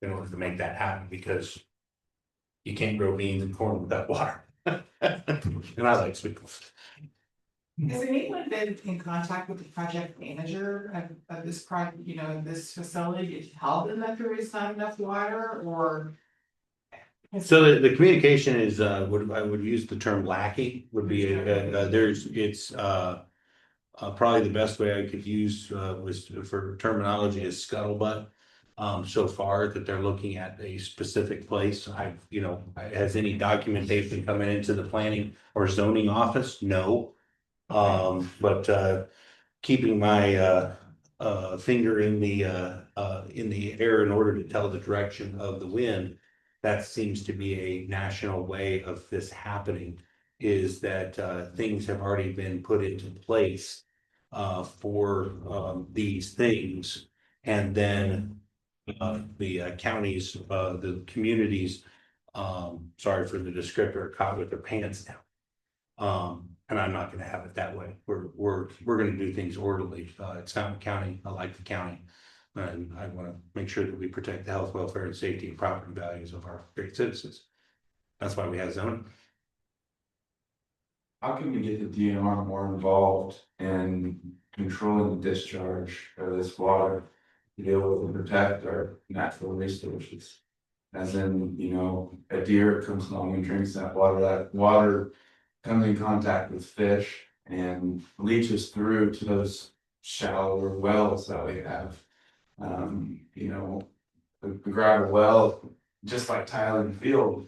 in order to make that happen, because you can't grow beans and corn without water. And I like sweet corn. Has anyone been in contact with the project manager of this project, this facility to tell them that there is not enough water, or? So the communication is, I would use the term lacking, would be, probably the best way I could use, was for terminology is scuttlebutt. So far that they're looking at a specific place. Has any documentation coming into the planning or zoning office? No. But keeping my finger in the air in order to tell the direction of the wind, that seems to be a national way of this happening, is that things have already been put into place for these things. And then the counties, the communities, sorry for the descriptor, caught with their pants down. And I'm not gonna have it that way. We're gonna do things orderly. It's Fountain County. I like the county. And I wanna make sure that we protect the health, welfare, and safety and property values of our great citizens. That's why we have zoning. How can we get the DNR more involved in controlling the discharge of this water to be able to protect our natural resources? As in, a deer comes along and drinks that water comes in contact with fish and leaches through to those shallower wells that we have. We grab a well, just like tiling the field,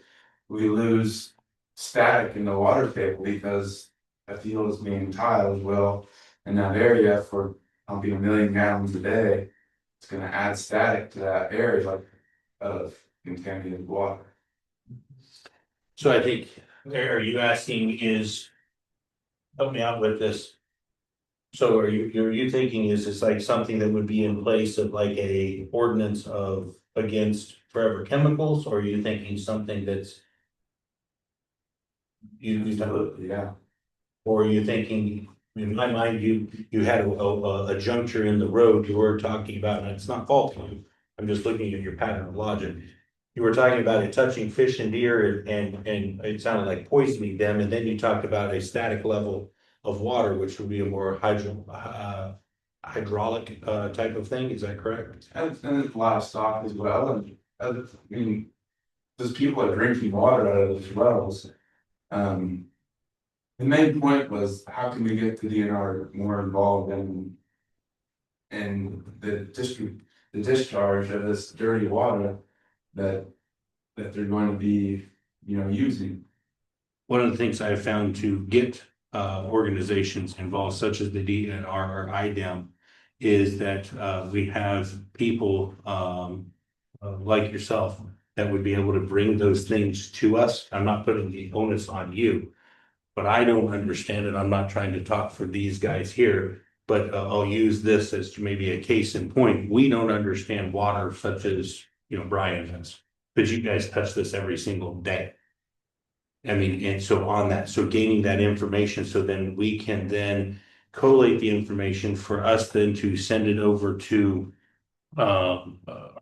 we lose static in the water table because a field is being tiled. Well, in that area for pumping 1 million gallons a day, it's going to add static to that area of contaminated water. So I think, are you asking help me out with this. So are you thinking is this like something that would be in place of like a ordinance against forever chemicals, or are you thinking something that's Yeah. or are you thinking, in my mind, you had a juncture in the road you were talking about, and it's not faulting you. I'm just looking at your pattern of logic. you were talking about it touching fish and deer and it sounded like poisoning them, and then you talked about a static level of water, which would be a more hydraulic type of thing, is that correct? And it's livestock as well, and I mean, those people are drinking water out of those wells. The main point was how can we get the DNR more involved in the discharge of this dirty water that they're going to be, using. One of the things I have found to get organizations involved, such as the DNR or IDEM, is that we have people like yourself that would be able to bring those things to us. I'm not putting the onus on you, but I don't understand it. I'm not trying to talk for these guys here, but I'll use this as maybe a case in point. We don't understand water such as, Brian does, but you guys touch this every single day. I mean, and so on that, so gaining that information, so then we can then collate the information for us then to send it over to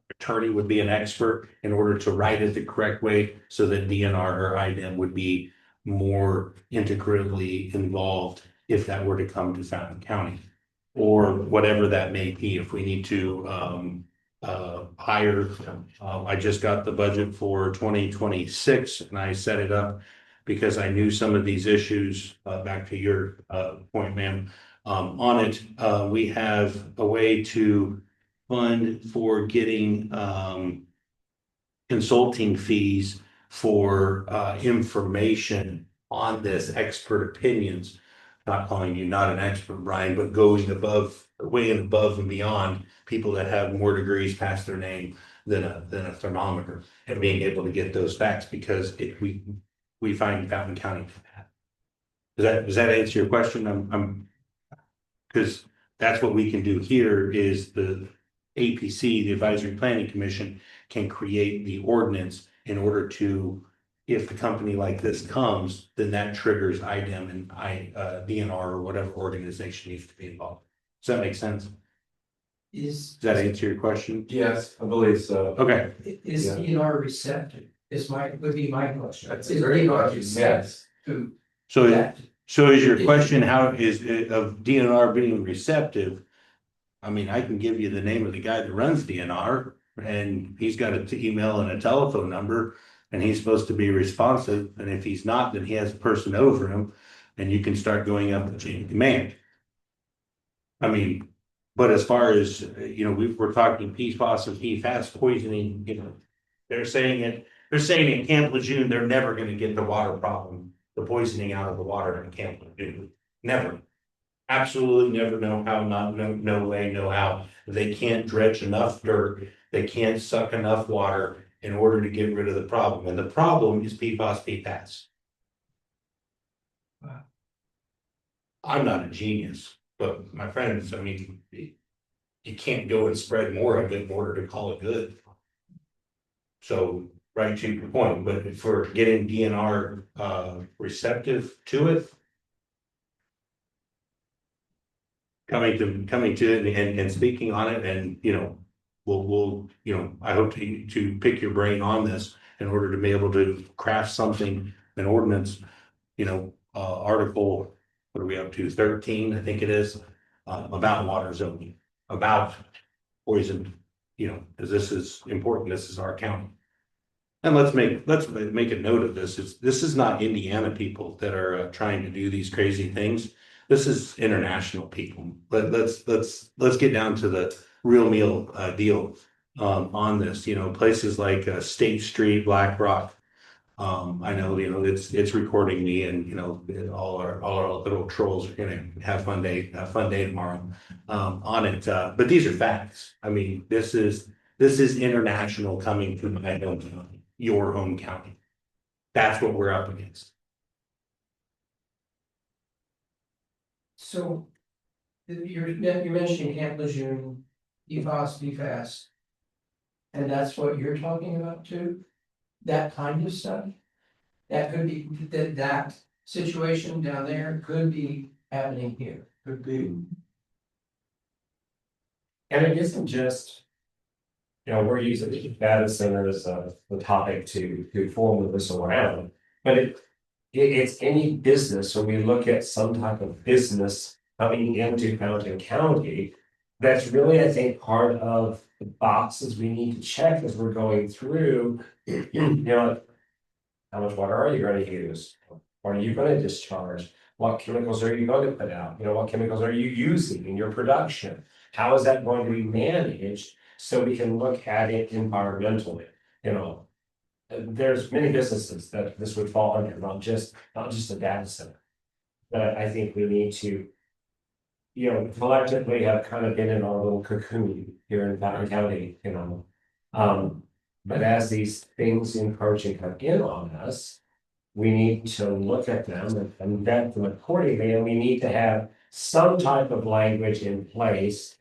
attorney would be an expert in order to write it the correct way, so that DNR or IDEM would be more integrally involved if that were to come to Fountain County, or whatever that may be. If we need to hire, I just got the budget for 2026 and I set it up because I knew some of these issues, back to your point, ma'am. On it, we have a way to fund for getting consulting fees for information on this, expert opinions. Not calling you not an expert, Brian, but going above, way and above and beyond people that have more degrees past their name than a thermometer, and being able to get those facts, because we find Fountain County. Does that answer your question? I'm because that's what we can do here is the APC, the Advisory Planning Commission, can create the ordinance in order to, if the company like this comes, then that triggers IDEM and DNR or whatever organization needs to be involved. Does that make sense? Does that answer your question? Yes, I believe so. Okay. Is DNR receptive? Would be my question. That's Is a great DNR question, yes. to So, that? so is your question, how is it of DNR being receptive? I mean, I can give you the name of the guy that runs DNR, and he's got an email and a telephone number, and he's supposed to be responsive. And if he's not, then he has a person over him, and you can start going up the chain of command. I mean, but as far as, we're talking PFAS and PFAS poisoning, they're saying in Camp Lejeune, they're never gonna get the water problem, the poisoning out of the water in Camp Lejeune. Never. Absolutely never, know how, no way, no how. They can't dredge enough dirt, they can't suck enough water in order to get rid of the problem. And the problem is PFAS, PFAS. Wow. I'm not a genius, but my friends, I mean, you can't go and spread more of it in order to call it good. So, right to your point, but for getting DNR receptive to it, coming to it and speaking on it, and we'll I hope to pick your brain on this in order to be able to craft something, an ordinance, article, what are we up to, 13, I think it is, about water zoning, about poison, because this is important, this is our county. And let's make a note of this. This is not Indiana people that are trying to do these crazy things. This is international people. Let's get down to the real deal on this. Places like State Street, Black Rock. I know it's recording me, and all our little trolls are gonna have fun day tomorrow on it. But these are facts. I mean, this is international coming from my home county, your home county. That's what we're up against. So you're mentioning Camp Lejeune, PFAS, and that's what you're talking about too? That kind of stuff? That could be, that situation down there could be happening here. Could be. And it isn't just You know, we're using data center as the topic to form this around, but it's any business, when we look at some type of business coming into Fountain County. That's really, I think, part of the boxes we need to check as we're going through, you know. How much water are you gonna use? What are you gonna discharge? What chemicals are you going to put out? You know, what chemicals are you using in your production? How is that going to be managed? So we can look at it environmentally, you know. There's many businesses that this would fall under, not just a data center. But I think we need to, you know, collectively have kind of been in our little cocoon here in Fountain County, you know. But as these things encroach and come in on us, we need to look at them and vet them accordingly, and we need to have some type of language in place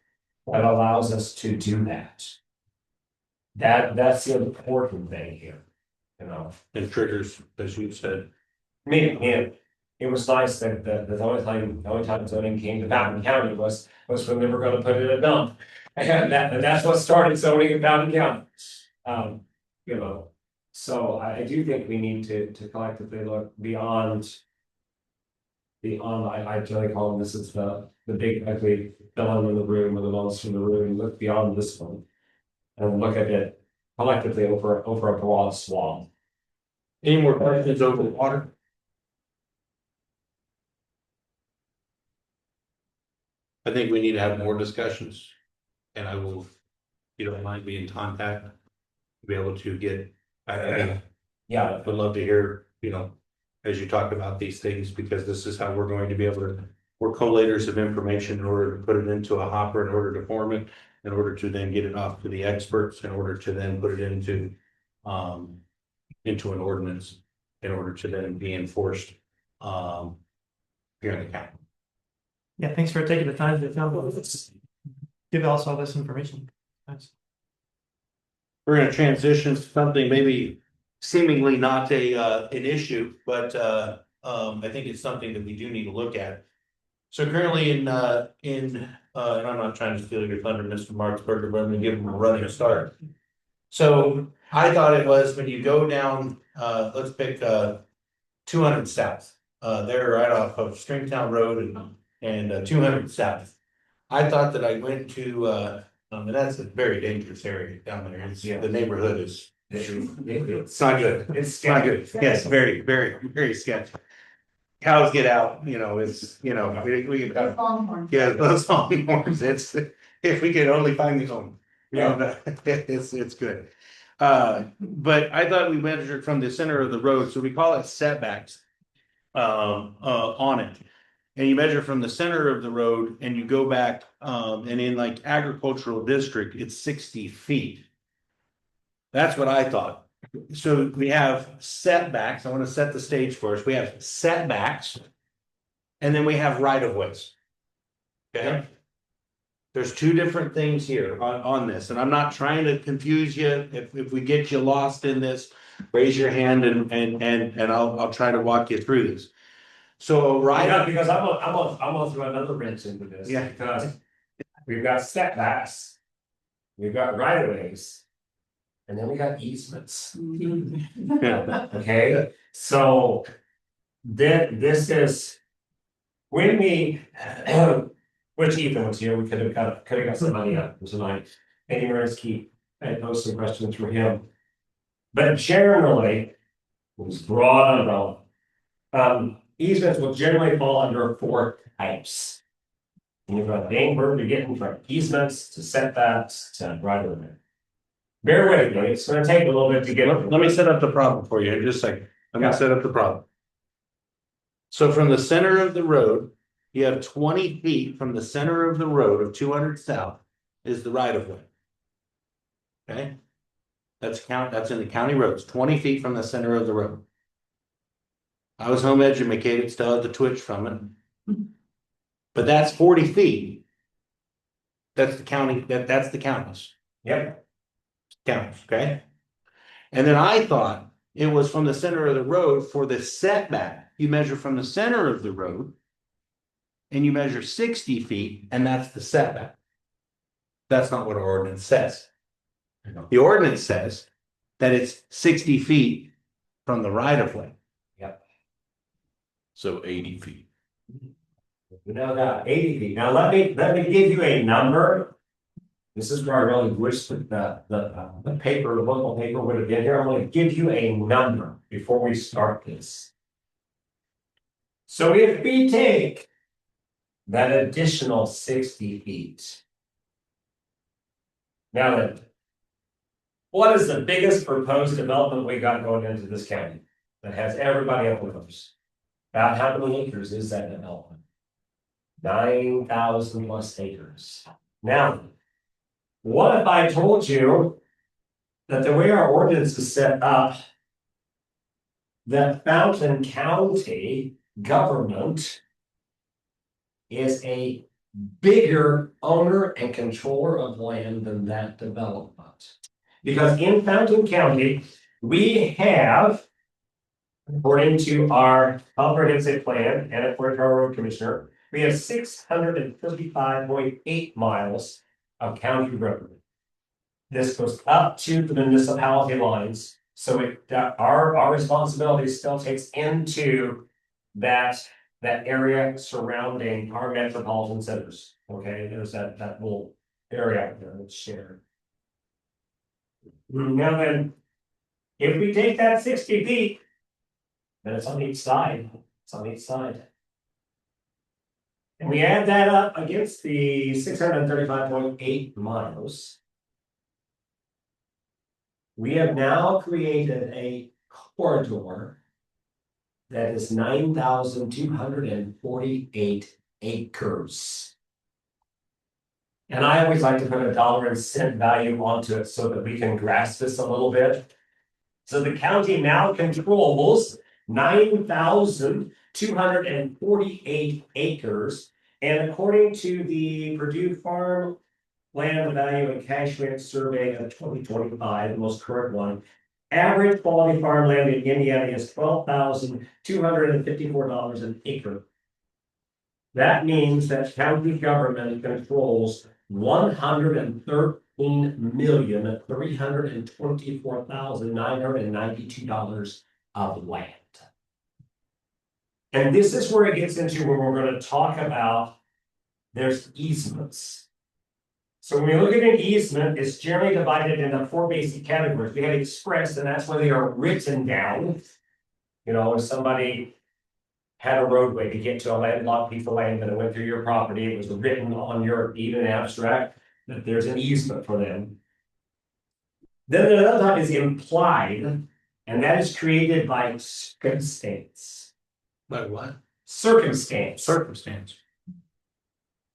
that allows us to do that. That's the important thing here, you know. And triggers, as you said. I mean, it was nice that the only time zoning came to Fountain County was when they were gonna put in a dump. And that's what started zoning in Fountain County. You know, so I do think we need to collectively look beyond. I generally call them, this is the big ugly villain in the room, or the monster in the room, look beyond this one. And look at it collectively over a broad swath. Any more questions over water? I think we need to have more discussions. And I will, if you don't mind being in contact, be able to get, Yeah, would love to hear, you know, as you talk about these things, because this is how we're going to be able to, we're collators of information in order to put it into a hopper, in order to form it, in order to then get it off to the experts, in order to then put it into an ordinance, in order to then be enforced here in the county. Yeah, thanks for taking the time to give us all this information. Thanks. We're gonna transition to something maybe seemingly not an issue, but I think it's something that we do need to look at. So currently and I'm not trying to steal your thunder, Mr. Marksberger, but I'm gonna give him a running start. So I thought it was when you go down, let's pick 200 South. They're right off of Stringtown Road and 200 South. I thought that I went to and that's a very dangerous area down there. It's, the neighborhood is, it's not good. It's not good. Yes, very, very, very sketchy. Cows get out, you know, it's, you know, we yeah, those longhorns, it's, if we could only find the home. Yeah, it's good. But I thought we measured from the center of the road, so we call it setbacks on it. And you measure from the center of the road and you go back, and in like agricultural district, it's 60 feet. That's what I thought. So we have setbacks. I want to set the stage for us. We have setbacks, and then we have right of ways. Okay. There's two different things here on this, and I'm not trying to confuse you. If we get you lost in this, raise your hand and I'll try to walk you through this. So right, because I'm gonna throw another wrench into this. Yeah. Because we've got setbacks, we've got right of ways, and then we got easements. Okay, so then this is when we which Ethan was here, we could have got some money up tonight. Eddie Murray, I posed some questions for him. But generally, it was broad and easements will generally fall under 4 types. And you've got name burden to get from easements to setbacks to right of way. Bear with me, it's gonna take a little bit to get. let me set up the problem for you in just a second. Let me set up the problem. So from the center of the road, you have 20 feet from the center of the road of 200 South is the right of way. Okay. That's in the county roads, 20 feet from the center of the road. I was home educated, still had the twitch from it. But that's 40 feet. That's the county, that's the counties. Yep. Counties, okay? And then I thought it was from the center of the road for the setback. You measure from the center of the road and you measure 60 feet, and that's the setback. That's not what our ordinance says. The ordinance says that it's 60 feet from the right of way. So 80 feet. No, 80 feet. Now, let me give you a number. This is where I really wish that the paper, the local paper would have been here. I'm gonna give you a number before we start this. So if we take that additional 60 feet. Now then, what is the biggest proposed development we got going into this county that has everybody up with us? About how many acres is that development? 9,000 plus acres. Now, what if I told you that the way our ordinance is set up, that Fountain County government is a bigger owner and controller of land than that development? Because in Fountain County, we have, according to our comprehensive plan and according to our road commissioner, we have 635.8 miles of county road. This goes up to the municipality lines, so our responsibility still takes into that area surrounding our metropolitan centers. Okay, there's that little area out there that's shared. Now then, if we take that 60 feet, then it's on each side. It's on each side. And we add that up against the 635.8 miles. We have now created a corridor that is 9,248 acres. And I always like to put a dollar and cent value onto it so that we can grasp this a little bit. So the county now controls 9,248 acres. And according to the Purdue Farm Land Value and Cash Rent Survey of 2025, the most current one, average quality farmland in Indiana is $12,254 an acre. That means that county government controls $130,324,992 of land. And this is where it gets into where we're going to talk about there's easements. So when we look at an easement, it's generally divided into 4 basic categories. We have express, and that's where they are written down. You know, if somebody had a roadway to get to a landlocked piece of land that it went through your property, it was written on your deed in abstract that there's an easement for them. Then the other type is implied, and that is created by circumstance. By what? Circumstance.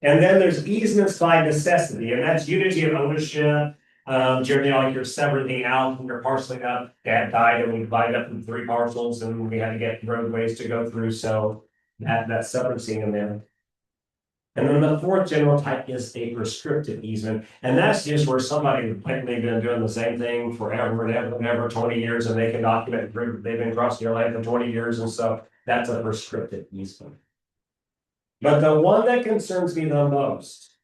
And then there's easements by necessity, and that's unity of ownership. Generally, like you're severing out and you're parceling up. Dad died and we divided up into 3 parcels and we had to get roadways to go through. So that's separating in there. And then the 4th general type is a prescriptive easement. And that's just where somebody has been doing the same thing forever and ever and ever, 20 years, and they can document and prove they've been crossing your land for 20 years. And so that's a prescriptive easement. But the one that concerns me the most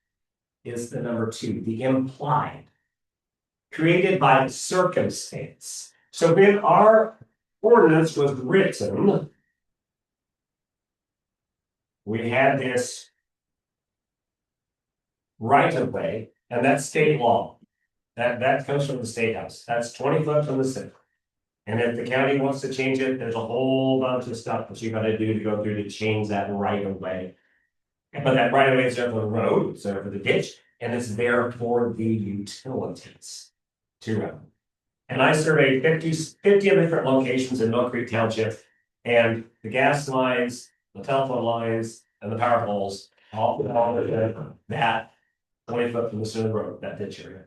is the number 2, the implied, created by circumstance. So when our ordinance was written, we had this right of way, and that's state law. That comes from the state house. That's 20 foot from the center. And if the county wants to change it, there's a whole bunch of stuff that you gotta do to go through to change that right of way. But that right of way is there for the road, it's there for the ditch, and it's there for the utilities to run. And I surveyed 50 different locations in Mill Creek Township, and the gas lines, the telephone lines, and the power poles, all within that 20 foot from the center of the road, that ditch area.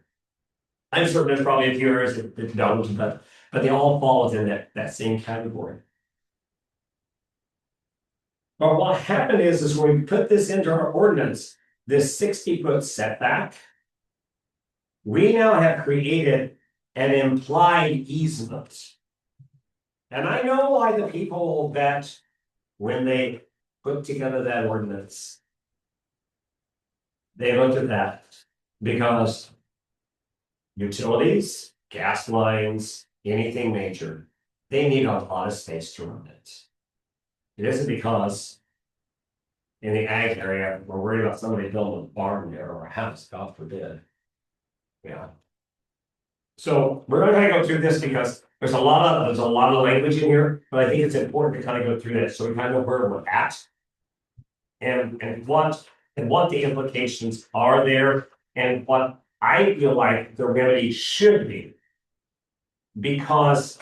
I'm certain there's probably a few areas that don't, but they all fall within that same category. But what happened is when we put this into our ordinance, this 60-foot setback, we now have created an implied easement. And I know why the people that, when they put together that ordinance, they looked at that because utilities, gas lines, anything major, they need a lot of space to run it. It isn't because in the ag area, we're worried about somebody building a barn there or a house, God forbid. Yeah. So we're not gonna go through this because there's a lot of language in here, but I think it's important to kind of go through that, so we kind of know where we're at. And what the implications are there, and what I feel like the remedy should be. Because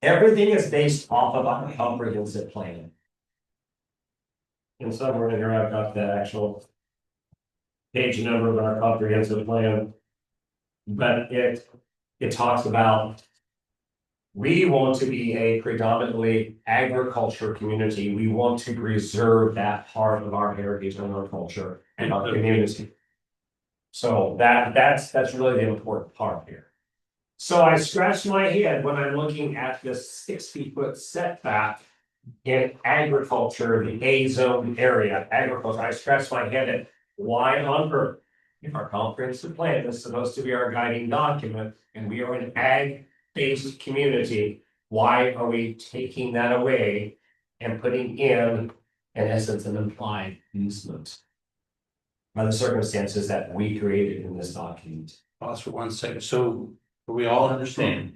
everything is based off of a comprehensive plan. And somewhere in here, I've got the actual page number of our comprehensive plan. But it talks about, we want to be a predominantly agriculture community. We want to preserve that part of our heritage and our culture and our community. So that's really the important part here. So I scratched my head when I'm looking at this 60-foot setback in agriculture, the A zone area, agriculture. I scratched my head at why on earth, if our comprehensive plan is supposed to be our guiding document, and we are an ag-based community, why are we taking that away and putting in essence, an implied easement? By the circumstances that we created in this document. Pause for 1 second. So we all understand.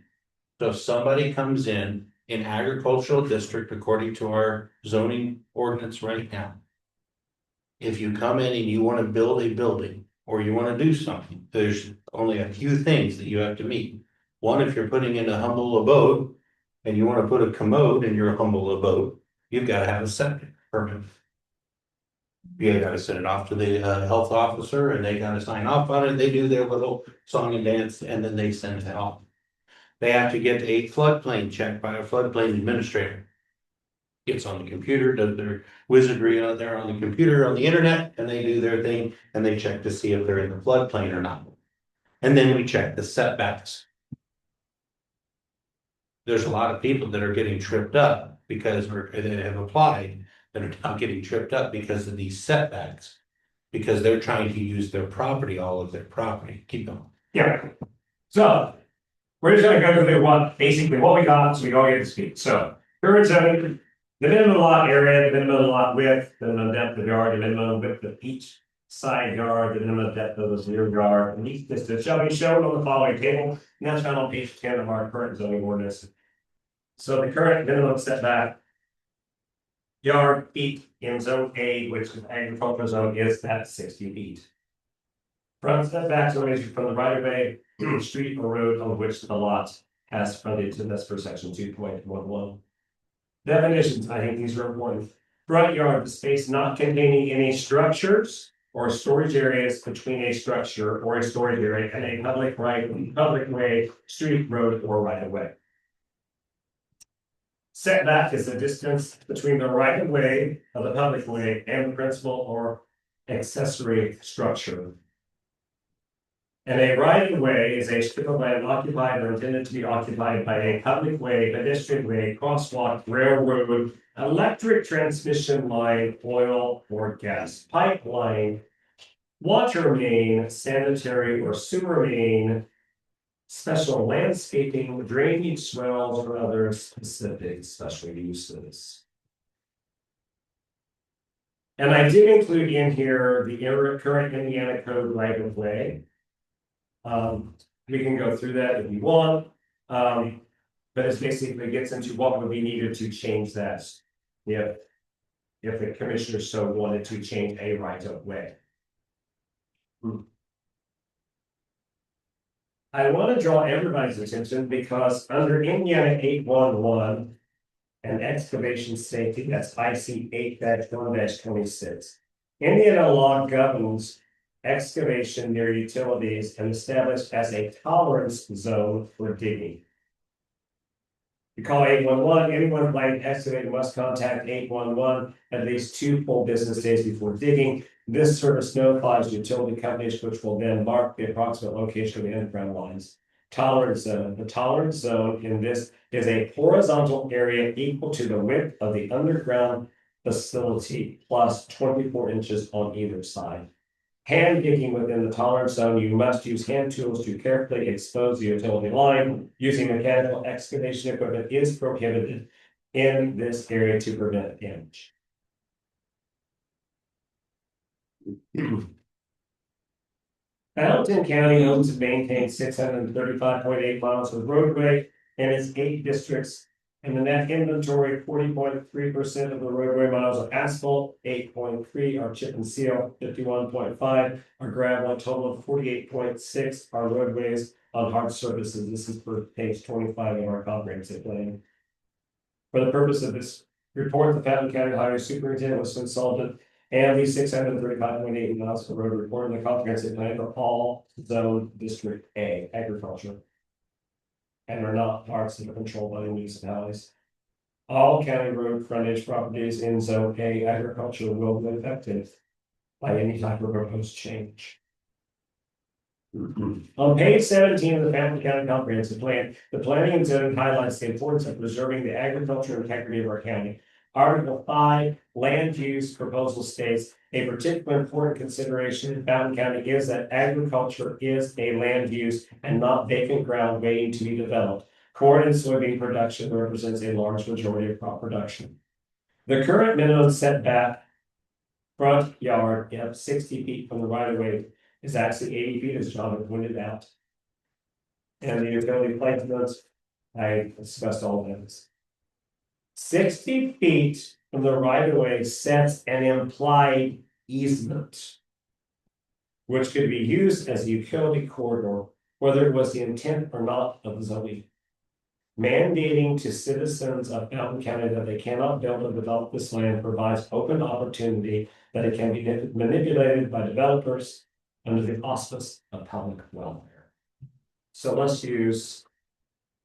So if somebody comes in agricultural district, according to our zoning ordinance right now. If you come in and you want to build a building or you want to do something, there's only a few things that you have to meet. One, if you're putting in a humble abode and you want to put a commode in your humble abode, you've got to have a septic permit. You gotta send it off to the health officer and they gotta sign off on it. They do their little song and dance and then they send it off. They have to get a floodplain checked by a floodplain administrator. Gets on the computer, does their wizardry out there on the computer, on the internet, and they do their thing and they check to see if they're in the floodplain or not. And then we check the setbacks. There's a lot of people that are getting tripped up because they have applied that are not getting tripped up because of these setbacks. Because they're trying to use their property, all of their property. Keep going. Yeah. So we're just gonna go through what we got, so we all get to speak. So current zoning, the minimum lot area, the minimum lot width, the minimum depth of yard, the minimum width of each side yard, the minimum depth of the rear yard, and each distance shall be shown on the following table. And that's found on page 10 of our current zoning ordinance. So the current minimum setback yard feet in zone A, which is agricultural zone, is at 60 feet. Front setback zone is from the right of way, street or road on which the lot has frontage, and that's for section 2.11. Definitions, I think these are important. Front yard, the space not containing any structures or storage areas between a structure or a storage area and a public way, street, road, or right of way. Setback is the distance between the right of way of the public way and the principal or accessory structure. And a right of way is a strip of land occupied or intended to be occupied by a public way, pedestrian way, crosswalk, railroad, electric transmission line, oil or gas pipeline, water main, sanitary or sewer main, special landscaping, drainage swells, or other specific special uses. And I did include in here the current Indiana code right of way. We can go through that if you want. But it basically gets into what would be needed to change that. If the commissioner so wanted to change a right of way. I want to draw everybody's attention because under Indiana 811 and excavation safety, that's IC 8-1-26. Indiana law governs excavation near utilities and established as a tolerance zone for digging. You call 811, anyone planning to excavate must contact 811 at least 2 full business days before digging. This service notifies utility companies, which will then mark the approximate location of the underground lines. Tolerance zone. The tolerance zone in this is a horizontal area equal to the width of the underground facility plus 24 inches on either side. Hand digging within the tolerance zone, you must use hand tools to carefully expose the utility line. Using mechanical excavation equipment is prohibited in this area to prevent damage. Fountain County owns and maintains 635.8 miles of roadway and its 8 districts. In the net inventory, 40.3% of the roadway miles are asphalt, 8.3 are chip and seal, 51.5 are gravel, a total of 48.6 are roadways on hard surfaces. This is for page 25 of our comprehensive plan. For the purpose of this report, the Fountain County Highway Superintendent was consulted, and the 635.8 miles of road report in the comprehensive plan for all zone district A agriculture, and are not parts that are controlled by the municipalities. All county road frontage properties in zone A agriculture will be affected by any type of proposed change. On page 17 of the Fountain County Comprehensive Plan, the planning and zoning highlights the importance of preserving the agricultural integrity of our county. Article 5, land use proposal states a particular important consideration in Fountain County is that agriculture is a land use and not vacant ground waiting to be developed. Corn and soybean production represents a large majority of crop production. The current minimum setback front yard of 60 feet from the right of way is actually 80 feet, as John had pointed out. And the utility placements, I discussed all of those. 60 feet from the right of way sets an implied easement, which could be used as a utility corridor, whether it was the intent or not of the zoning. Mandating to citizens of Fountain County that they cannot build or develop this land provides open opportunity that it can be manipulated by developers under the auspice of public welfare. So let's use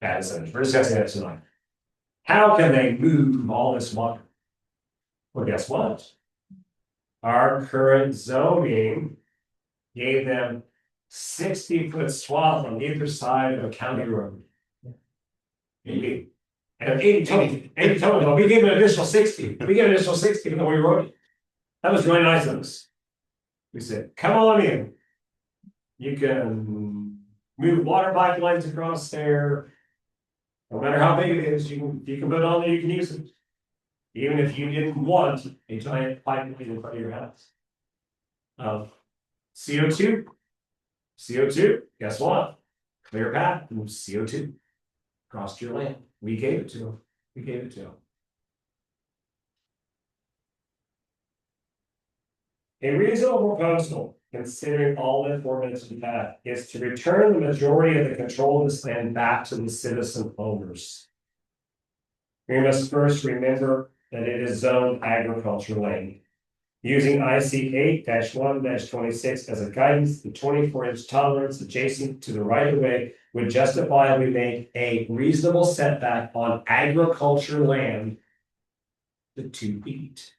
that as we're discussing that tonight. How can they move all this water? Well, guess what? Our current zoning gave them 60-foot swath on either side of a county road. 80. And 80 total, we gave an additional 60. We gave an additional 60 when we wrote it. That was really nice of us. We said, come on in. You can move water pipelines across there. No matter how big it is, you can put it on there, you can use it. Even if you didn't want a giant pipeline in front of your house. CO2. Guess what? Clear path, move CO2 across your land. We gave it to them. A reasonable proposal, considering all the aforementioned path, is to return the majority of the control of this land back to the citizen owners. We must first remember that it is zoned agriculture land. Using IC 8-1-26 as a guidance, the 24-inch tolerance adjacent to the right-of-way would justifiably make a reasonable setback on agriculture land to 2 feet.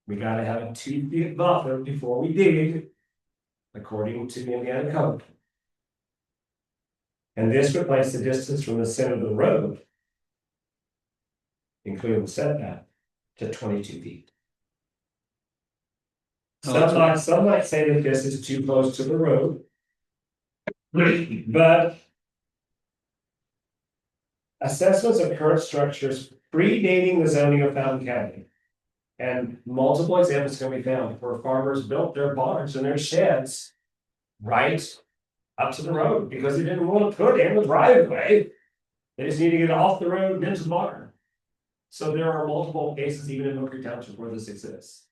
We gotta have a 2 feet buffer before we dig, according to the Indiana code. And this would place the distance from the center of the road, including the setback, to 22 feet. Some might say that this is too close to the road. But assessments of current structures predating the zoning of Fountain County. And multiple examples can be found where farmers built their barns and their sheds right up to the road because they didn't want to put in the driveway. They just need to get off the road and into the barn. So there are multiple cases, even in Oak Creek Township, where this exists.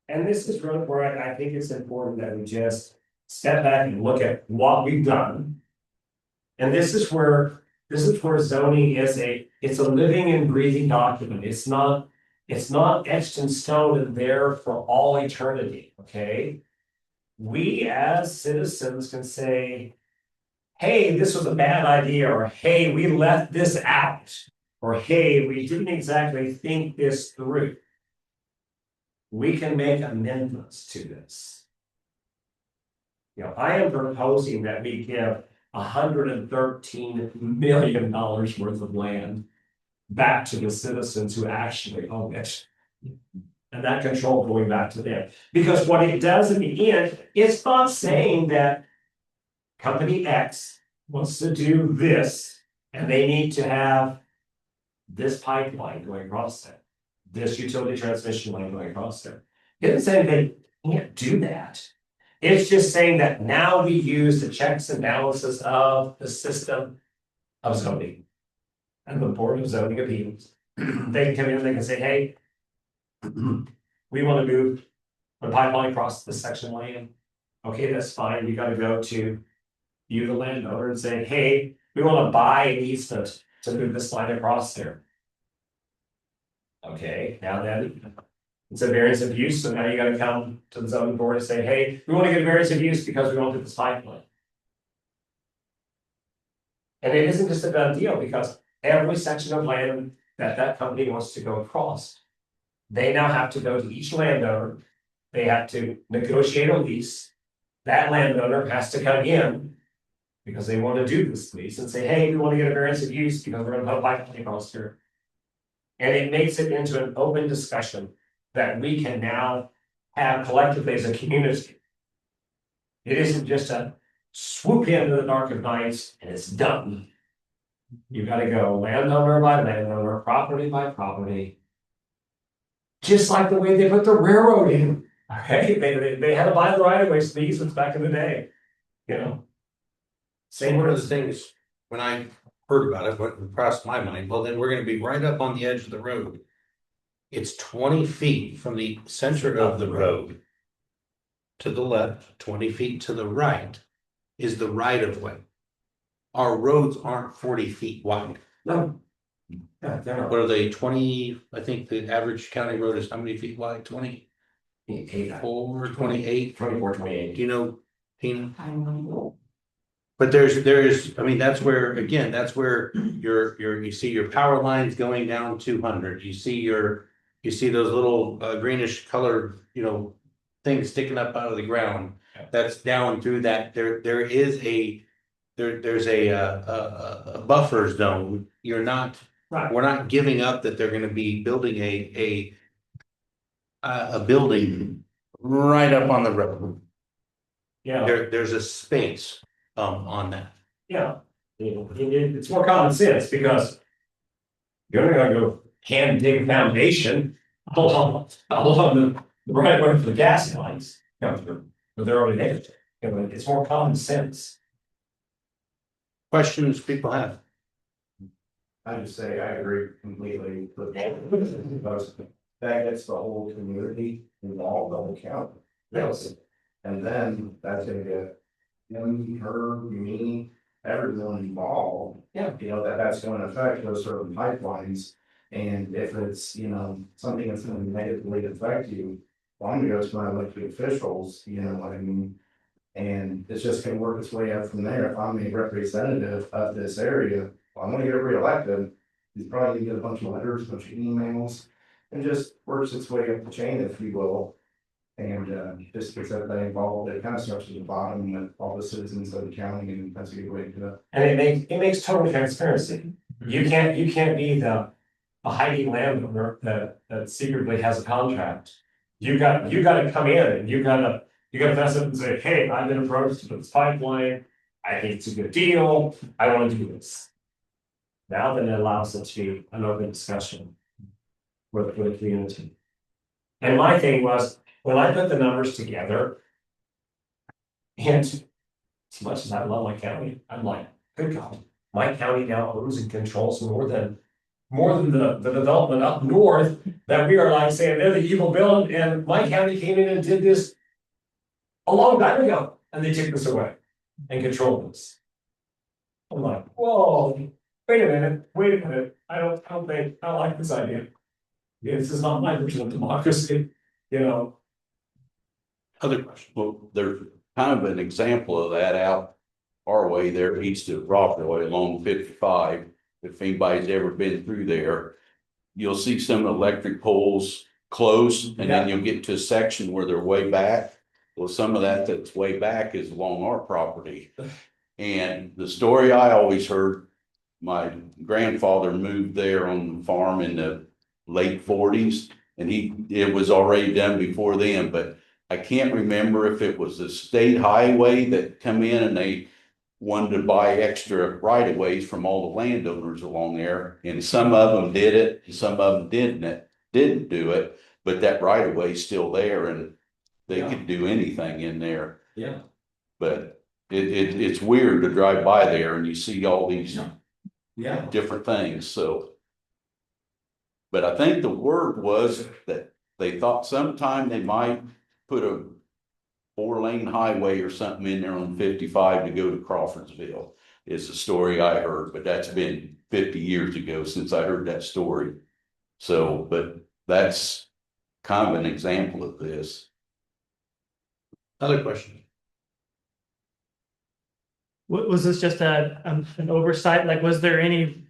And this is really where I think it's important that we just step back and look at what we've done. And this is where zoning is it's a living and breathing document. It's not etched in stone and there for all eternity. Okay. We as citizens can say, hey, this was a bad idea, or hey, we left this out, or hey, we didn't exactly think this through. We can make amendments to this. I am proposing that we give $113 million worth of land back to the citizens who actually own it. And that control going back to them, because what it does in the end, it's not saying that company X wants to do this, and they need to have this pipeline going across there, this utility transmission line going across there. It isn't saying they can't do that. It's just saying that now we use the checks and balances of the system of zoning. And the Board of Zoning Appeals, they can come in and they can say, hey, we want to move the pipeline across this section of land. Okay, that's fine. You gotta go to you, the landowner, and say, hey, we want to buy an easement to move this line across there. Okay, now then, it's a variance of use, so now you gotta come to the zoning board and say, hey, we want to get a variance of use because we want to do this pipeline. And it isn't just a done deal, because every section of land that that company wants to go across, they now have to go to each landowner, they have to negotiate a lease. That landowner has to come in, because they want to do this lease, and say, hey, we want to get a variance of use because we're gonna put a pipeline across here. And it makes it into an open discussion that we can now have collectively as a community. It isn't just a swoop into the dark of nights and it's done. You gotta go landowner by landowner, property by property. Just like the way they put the railroad in, okay? They had to buy the right of ways to the easements back in the day, Same one of the things, when I heard about it, what crossed my mind, well, then we're gonna be right up on the edge of the road. It's 20 feet from the center of the road. To the left, 20 feet to the right is the right of way. Our roads aren't 40 feet wide. No. Yeah, they're not. What are they, 20, I think the average county road is how many feet wide, 24, 28? 24, 28. Do you know, Tina? I don't know. But there's, I mean, that's where, again, that's where you see your power lines going down 200, you see those little greenish colored, things sticking up out of the ground. That's down through that, there's a buffer zone, Right. we're not giving up that they're gonna be building a building right up on the road. Yeah. There's a space on that. Yeah, it's more common sense, because you're not gonna go hand dig a foundation along the right way for the gas lines, but they're already there. It's more common sense. Questions people have? I just say I agree completely with that, because that gets the whole community involved, the whole county. Yes. And then that's gonna get him, her, me, everyone involved. Yeah. That's gonna affect those certain pipelines. And if it's, something that's gonna negatively affect you, well, I'm gonna go to my elected officials, you know what I mean? And it's just gonna work its way up from there. If I'm a representative of this area, well, I'm gonna get reelected. He's probably gonna get a bunch of letters, a bunch of emails, and just works its way up the chain, if you will. And just gets everybody involved. It kind of starts at the bottom with all the citizens of the county, and that's a good way to do it. And it makes total transparency. You can't be the hiding landowner that secretly has a contract. You got to come in and you gotta mess up and say, hey, I've been approached to put this pipeline. I think it's a good deal. I want to do this. Now then, it allows it to be an open discussion with the community. And my thing was, when I put the numbers together, and as much as I love my county, I'm like, good God, my county now owns and controls more than the development up north, that we are like saying they're the evil villain, and my county came in and did this a long time ago, and they took this away and controlled this. I'm like, whoa, wait a minute, I don't like this idea. This is not my version of democracy, Other questions? Well, there's kind of an example of that out our way there east of Rockaway along 55. If anybody's ever been through there, you'll see some electric poles close, and then you'll get to a section where they're way back. Well, some of that that's way back is along our property. And the story I always heard, my grandfather moved there on the farm in the late 40s. And it was already done before then, but I can't remember if it was the state highway that come in and they wanted to buy extra right of ways from all the landowners along there. And some of them did it, and some of them didn't do it, but that right of way is still there and they could do anything in there. Yeah. But it's weird to drive by there and you see all these Yeah. different things, so. But I think the word was that they thought sometime they might put a 4-lane highway or something in there on 55 to go to Crawfordsville. Is the story I heard, but that's been 50 years ago since I heard that story. So, but that's kind of an example of this. Other questions? Was this just an oversight? Like, was there any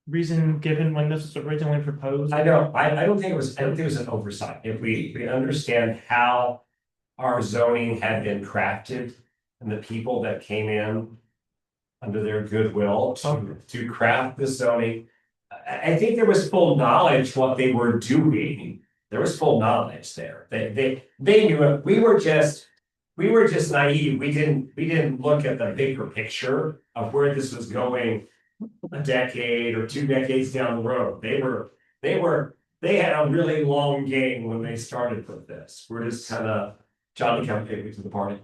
reason given when this was originally proposed? I don't think it was, an oversight. If we understand how our zoning had been crafted and the people that came in under their goodwill to craft the zoning, I think there was full knowledge what they were doing. There was full knowledge there. They knew it. We were just naive. We didn't look at the bigger picture of where this was going a decade or 2 decades down the road. They had a really long game when they started with this. We're just kind of Johnny come to the party.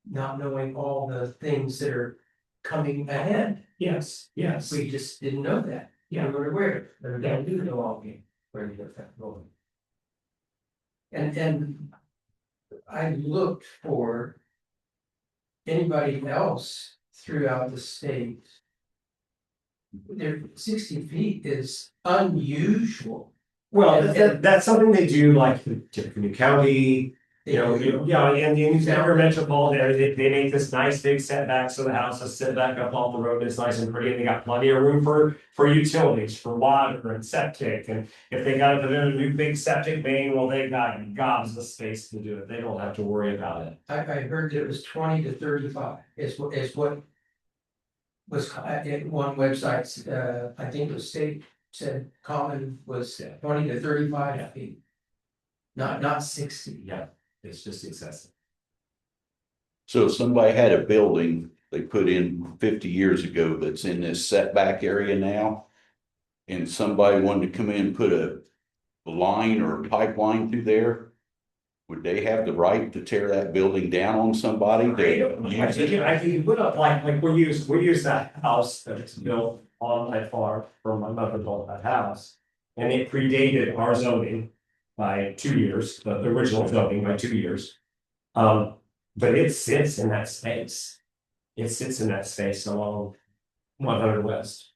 Not knowing all the things that are coming ahead. Yes. We just didn't know that. Yeah. We weren't aware. They're gonna do the long game. Where you get that going. And I looked for anybody else throughout the state. Their 60 feet is unusual. Well, that's something they do like in Tiffany County. And the Denver Metropolitan, they make this nice big setback, so the houses sit back up off the road, it's nice and pretty, and they got plenty of room for utilities, for water and septic, and if they gotta put in a new big septic main, well, they got gobs of space to do it, they don't have to worry about it. I heard that it was 20 to 35 is what was at one website, I think the state said common was 20 to 35 feet. Not 60. Yeah, it's just excessive. So if somebody had a building they put in 50 years ago that's in this setback area now, and somebody wanted to come in and put a line or a pipeline through there, would they have the right to tear that building down on somebody? I think you put up like we use that house that's built on my farm, from my mother built that house. And it predated our zoning by 2 years, the original zoning by 2 years. But it sits in that space. It sits in that space along 100 West.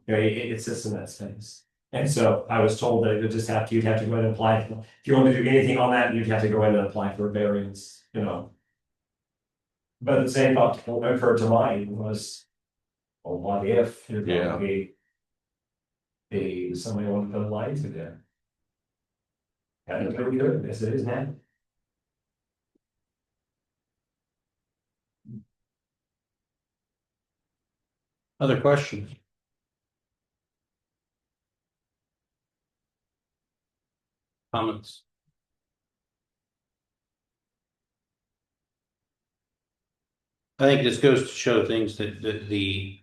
It sits in that space. And so I was told that you'd have to go ahead and apply. If you want to do anything on that, you'd have to go in and apply for a variance, But the same thought that occurred to mind was, well, what if somebody wanted to put a line through there? And it's pretty good as it is now. Other questions? Comments? I think this goes to show things that the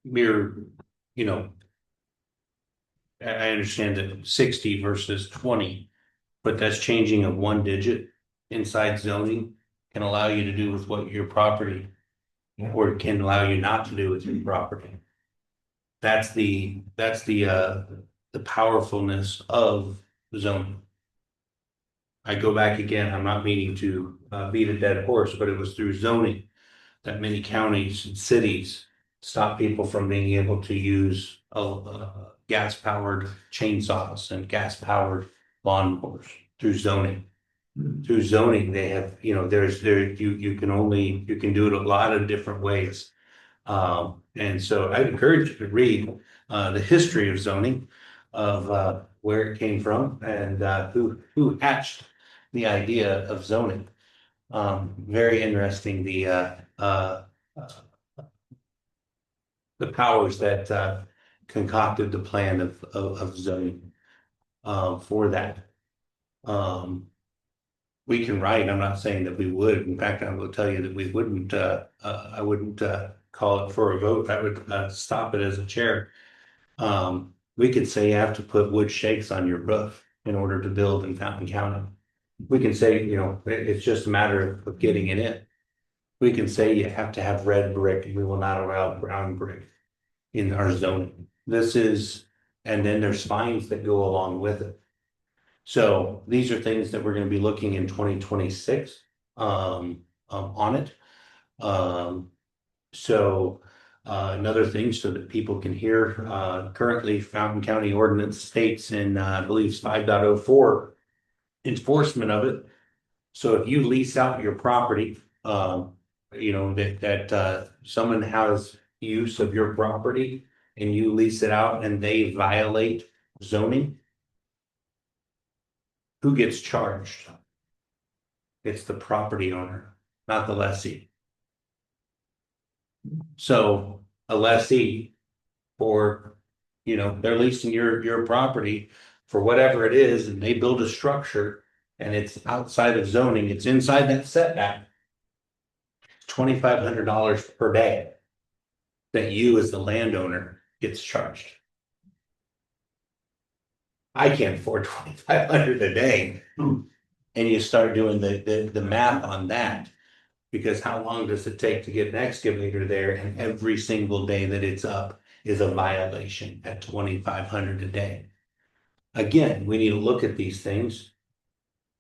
mere, I understand that 60 versus 20, but that's changing of 1 digit inside zoning can allow you to do with what your property, or can allow you not to do with your property. That's the powerfulness of zoning. I go back again, I'm not meaning to beat a dead horse, but it was through zoning that many counties and cities stopped people from being able to use gas-powered chainsaws and gas-powered lawnmowers through zoning. Through zoning, they have, you can do it a lot of different ways. And so I'd encourage you to read the history of zoning, of where it came from, and who hatched the idea of zoning. Very interesting, the powers that concocted the plan of zoning for that. We can write, I'm not saying that we would, in fact, I will tell you that we wouldn't, I wouldn't call it for a vote, I would stop it as a chair. We could say you have to put wood shakes on your roof in order to build in Fountain County. We can say, it's just a matter of getting it in. We can say you have to have red brick and we will not allow brown brick in our zoning. And then there's fines that go along with it. So these are things that we're gonna be looking in 2026 on it. Another thing so that people can hear, currently Fountain County ordinance states in, I believe it's 5.04 enforcement of it. So if you lease out your property, that someone has use of your property and you lease it out and they violate zoning, who gets charged? It's the property owner, not the lessee. So a lessee they're leasing your property for whatever it is, and they build a structure and it's outside of zoning, it's inside that setback. $2,500 per day that you as the landowner gets charged. I can't afford $2,500 a day. And you start doing the math on that. Because how long does it take to get an excavator there? And every single day that it's up is a violation at $2,500 a day. Again, we need to look at these things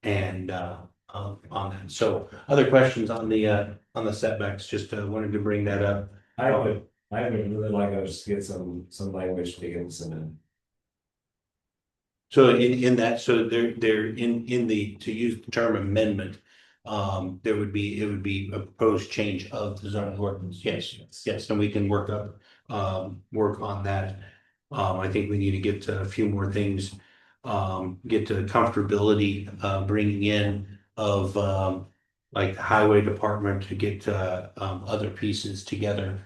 and on that. So other questions on the setbacks, just wanted to bring that up. I would really like us to get some language to get some in. So in that, so they're in the, to use the term amendment, it would be a proposed change of the zoning ordinance. Yes, and we can work on that. I think we need to get to a few more things, get to comfortability, bringing in of, like the highway department to get, other pieces together.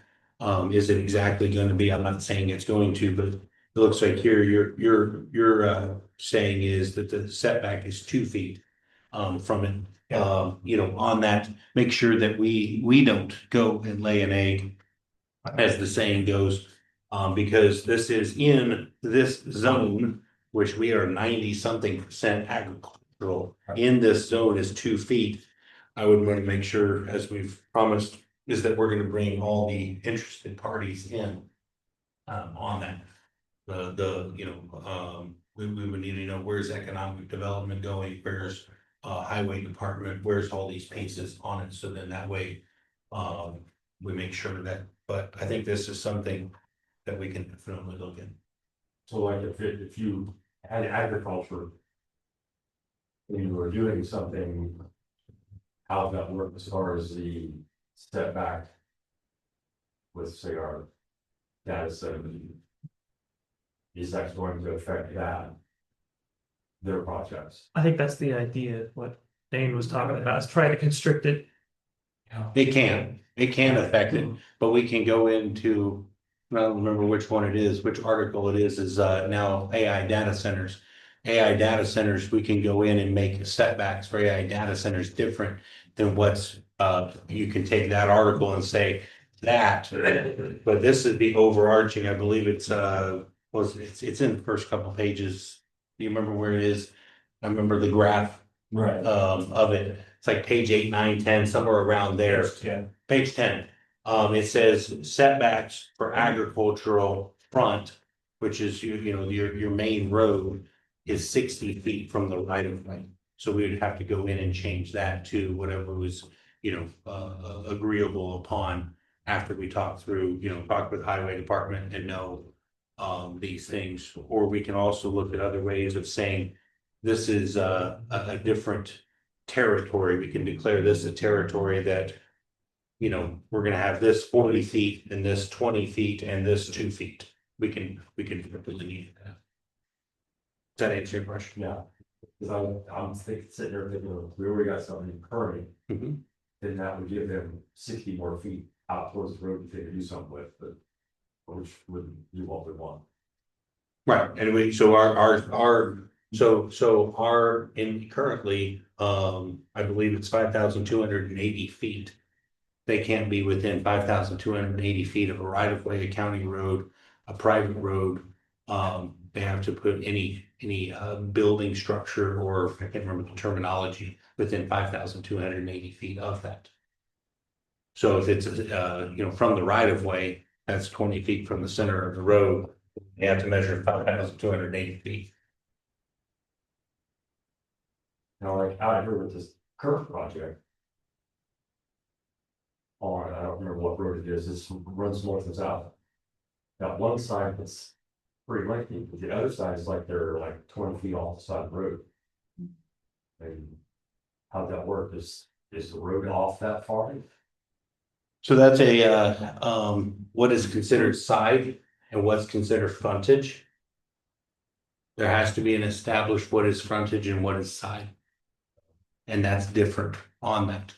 Is it exactly going to be, I'm not saying it's going to, but it looks like here you're saying is that the setback is 2 feet, from it. On that, make sure that we don't go and lay an egg, as the saying goes, because this is in this zone, which we are 90-something% agricultural. In this zone is 2 feet. I would want to make sure, as we've promised, is that we're going to bring all the interested parties in on that. We would need to know where's economic development going, where's highway department, where's all these pieces on it, so then that way we make sure that, but I think this is something that we can definitely look at. So like if you had agriculture, and you were doing something, how does that work as far as the setback with, say, our data center? Is that going to affect their projects? I think that's the idea, what Dane was talking about, is try to constrict it. It can affect it, but we can go into, I don't remember which one it is, which article it is now AI data centers. AI data centers, we can go in and make setbacks for AI data centers different than what's, you can take that article and say that, but this is the overarching, I believe it's it's in the first couple pages. Do you remember where it is? I remember the graph of it. It's like page 8, 9, 10, somewhere around there. Page 10. It says setbacks for agricultural front, which is your main road, is 60 feet from the right of way. So we would have to go in and change that to whatever was agreeable upon after we talk through, talk with highway department and know these things. Or we can also look at other ways of saying this is a different territory. We can declare this a territory that we're going to have this 40 feet and this 20 feet and this 2 feet. We can delineate that. Does that answer your question? Yeah. Cause I'm sitting there thinking, we already got something occurring. Mhm. Then that would give them 60 more feet out towards the road that they could do something with, but. Which would you what we want. Right, and we, so our, in currently, I believe it's 5,280 feet. They can't be within 5,280 feet of a right of way, a county road, a private road. They have to put any building structure, or I can't remember the terminology, within 5,280 feet of that. So if it's, from the right of way, that's 20 feet from the center of the road. You have to measure 5,280 feet. Now, like out here with this current project. On, I don't remember what road it is, it runs north and south. Got one side that's pretty lengthy, but the other side is like they're like 20 feet off the side of the road. And how'd that work? Is the road off that far? So that's what is considered side and what's considered frontage. There has to be an established what is frontage and what is side. And that's different on that.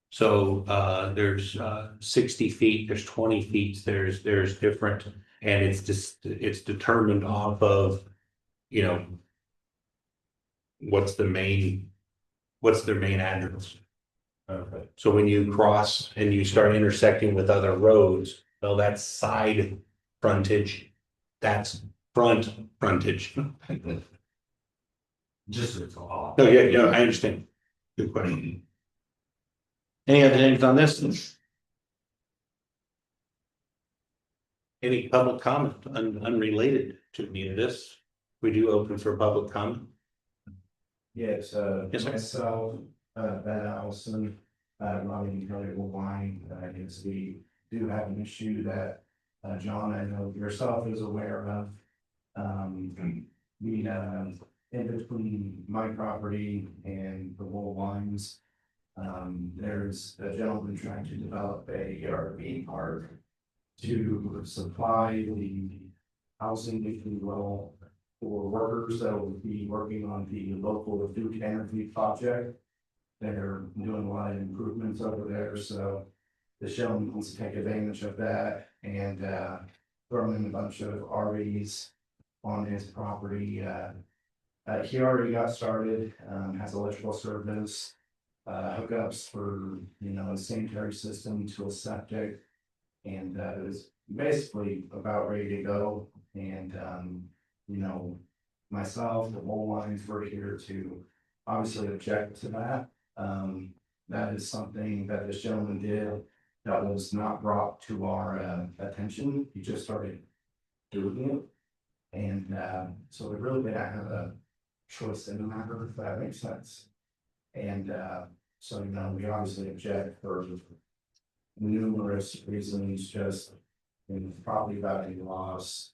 So there's 60 feet, there's 20 feet, there's different, and it's just, it's determined off of, what's their main address. Okay. So when you cross and you start intersecting with other roads, well, that's side frontage, that's front frontage. Just so it's off. Oh, yeah, I understand. Good question. Any other things on this? Any public comment unrelated to any of this? We do open for public comment. Yes, Yes, sir. myself, Ben Allison, Robin Kelly Wine, yes, we do have an issue that, John, I know yourself is aware of. We, in between my property and the wool lines, there's a gentleman trying to develop a RV park to supply the housing, if you will, for workers that will be working on the local food energy project. They're doing a lot of improvements over there, so the gentleman wants to take advantage of that and throw in a bunch of RVs on his property. He already got started, has electrical service, hookups for, a sanitary system to a septic. And is basically about ready to go. And, myself, the whole lines were here to obviously object to that. That is something that this gentleman did that was not brought to our attention. He just started doing it. And so we really didn't have a choice in the matter, if that makes sense. And so, we obviously object for numerous reasons, just property value loss,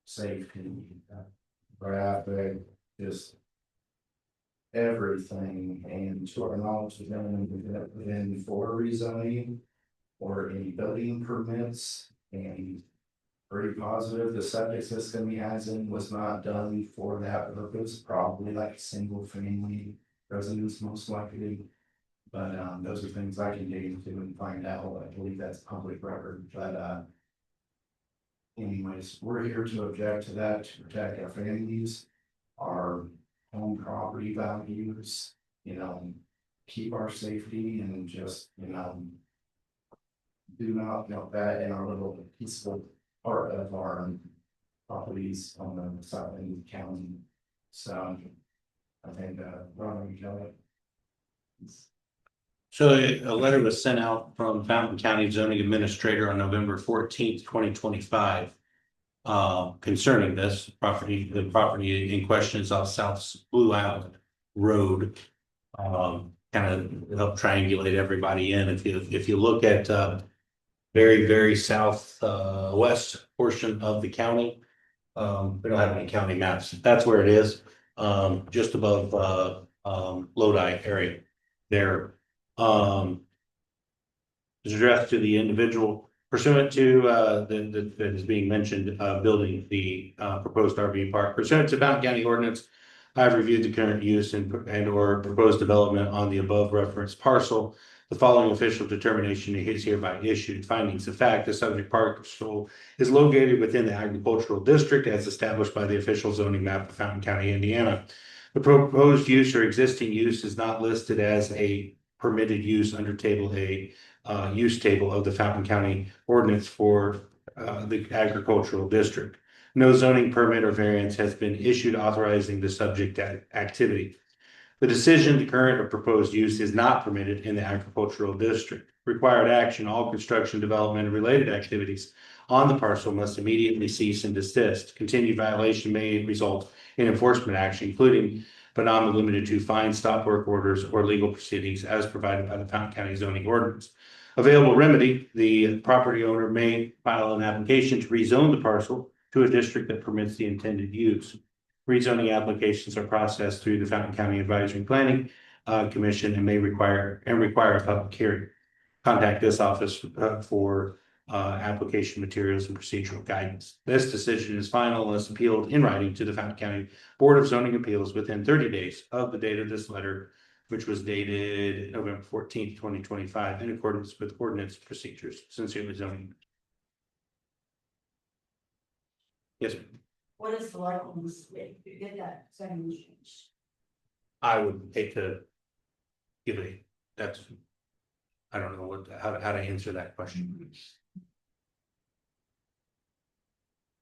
safety, traffic, just everything. And to our knowledge, the gentleman did not put in for rezoning or any building permits, and pretty positive the septic system he has in was not done for that purpose, probably like a single family residence most likely. But those are things I can dig into and find out. I believe that's public record, but anyways, we're here to object to that, to protect our families, our home property values, keep our safety and just, do not know that in our little peaceful part of our properties on the south end of the county. So I think Ron, Kelly. So a letter was sent out from Fountain County Zoning Administrator on November 14th, 2025. Concerning this property, the property in question is off South Blue Island Road. Kind of help triangulate everybody in. If you look at very, very south west portion of the county. We don't have any county maps. That's where it is. Just above Lodi area there. Is addressed to the individual pursuant to that is being mentioned, building the proposed RV park pursuant to Fountain County Ordinance I've reviewed the current use and or proposed development on the above referenced parcel. The following official determination is hereby issued. Findings of fact, the subject parcel is located within the agricultural district as established by the official zoning map of Fountain County, Indiana. The proposed use or existing use is not listed as a permitted use under table A, use table of the Fountain County ordinance for the agricultural district. No zoning permit or variance has been issued authorizing the subject activity. The decision, the current or proposed use is not permitted in the agricultural district. Required action, all construction, development, and related activities on the parcel must immediately cease and desist. Continued violation may result in enforcement action, including but not limited to fines, stop work orders, or legal proceedings as provided by the Fountain County zoning ordinance. Available remedy, the property owner may file an application to rezone the parcel to a district that permits the intended use. Rezoning applications are processed through the Fountain County Advisory Planning Commission and may require a public hearing. Contact this office for application materials and procedural guidance. This decision is final unless appealed in writing to the Fountain County Board of Zoning Appeals within 30 days of the date of this letter, which was dated November 14th, 2025, in accordance with ordinance procedures. Sincerely, zoning. Yes, ma'am. What is the likeliness to get that second change? I would hate to give that's, I don't know how to answer that question.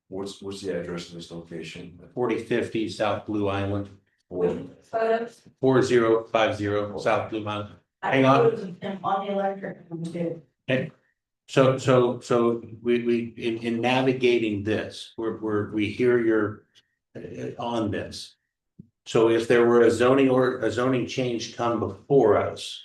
What's the address of this location? 4050 South Blue Island, Photos? 4050 South Blue Island. Hang on. On the electric. Okay. So we in navigating this, we hear your on this. So if there were a zoning change come before us,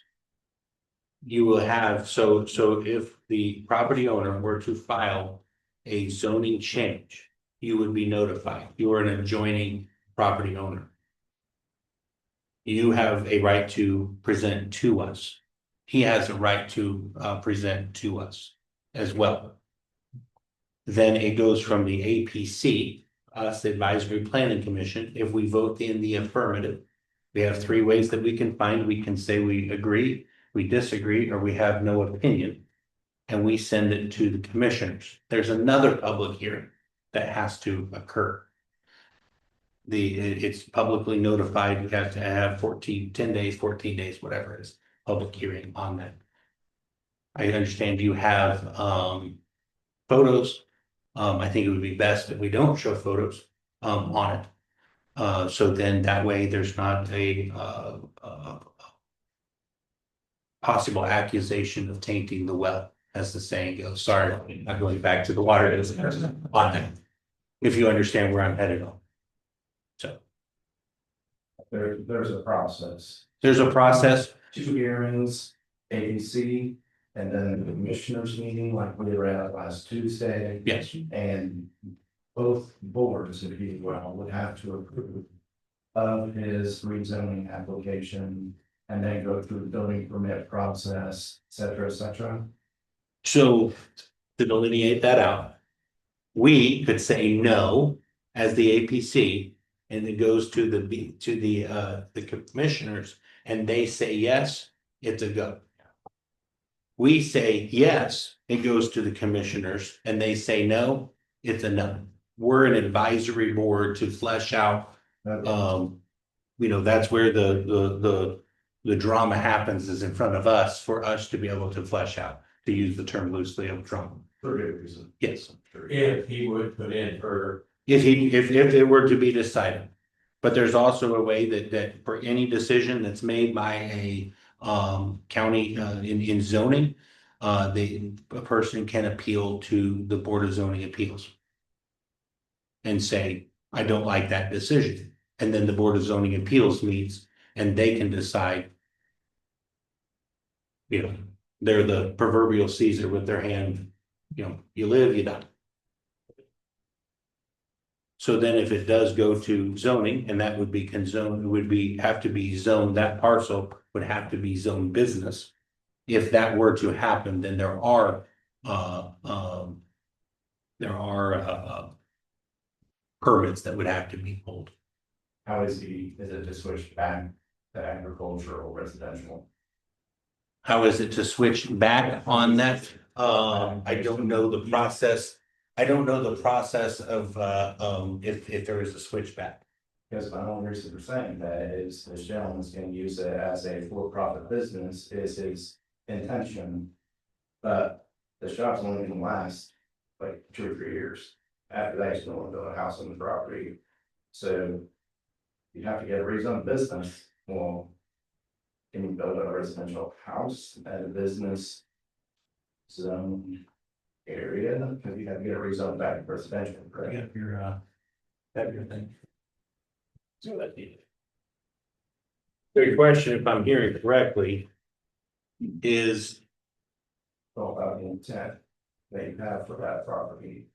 you will have, so if the property owner were to file a zoning change, you would be notified. You are an adjoining property owner. You have a right to present to us. He has a right to present to us as well. Then it goes from the APC, us Advisory Planning Commission. If we vote in the affirmative, we have three ways that we can find. We can say we agree, we disagree, or we have no opinion. And we send it to the commissioners. There's another public hearing that has to occur. It's publicly notified. We have to have 10 days, 14 days, whatever it is, public hearing on that. I understand you have photos. I think it would be best that we don't show photos on it. So then that way there's not a possible accusation of tainting the well, as the saying goes. Sorry, I'm going back to the water on that. If you understand where I'm headed on. So There's a process. there's a process. 2 hearings, ABC, and then the commissioners meeting like we were at last Tuesday. Yes. And both boards, if you will, would have to approve of his rezoning application and then go through the building permit process, et cetera, et cetera. So to delineate that out, we could say no as the APC, and it goes to the commissioners, and they say yes, it's a go. We say yes, it goes to the commissioners, and they say no, it's a no. We're an advisory board to flesh out. That's where the drama happens, is in front of us, for us to be able to flesh out, to use the term loosely, of drama. For good reason. Yes. If he would put in for. If it were to be decided. But there's also a way that for any decision that's made by a county in zoning, a person can appeal to the Board of Zoning Appeals. And say, I don't like that decision. And then the Board of Zoning Appeals meets and they can decide. They're the proverbial Caesar with their hand, you live, you die. So then if it does go to zoning, and that would be have to be zoned, that parcel would have to be zoned business. If that were to happen, then there are permits that would have to be pulled. how is it to switch back to agriculture or residential? How is it to switch back on that? I don't know the process. I don't know the process of, if there is a switchback. Because my only reason for saying that is this gentleman's gonna use it as a for-profit business is his intention. But the shop's only gonna last like 2 or 3 years. After that, he's gonna wanna build a house on the property. So you have to get a rezoned business. Well, can you build a residential house at a business zone area? Because you have to get a rezoned back to residential, correct? Have your thing. So that needed. So your question, if I'm hearing correctly, is All about the intent that you have for that property.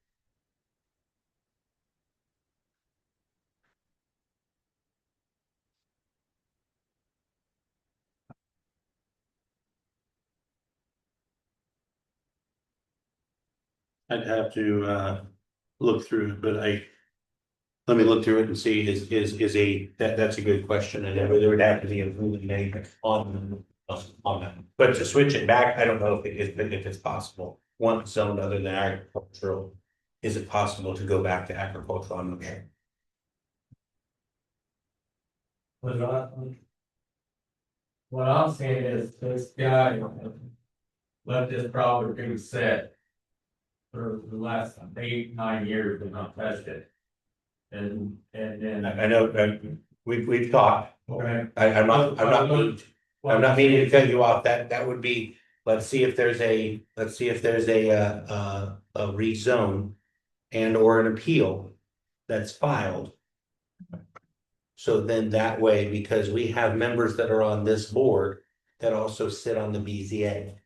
I'd have to look through it, but let me look through it and see that's a good question, and there would have to be a ruling made on that. But to switch it back, I don't know if it's possible. One zone other than agricultural, is it possible to go back to agricultural? I'm not sure. What I'm saying is, this guy let this property set for the last 8, 9 years and not touched it. And then. I know, we've talked. Okay. I'm not meaning to cut you off. That would be, let's see if there's a rezone and or an appeal that's filed. So then that way, because we have members that are on this board that also sit on the BZA.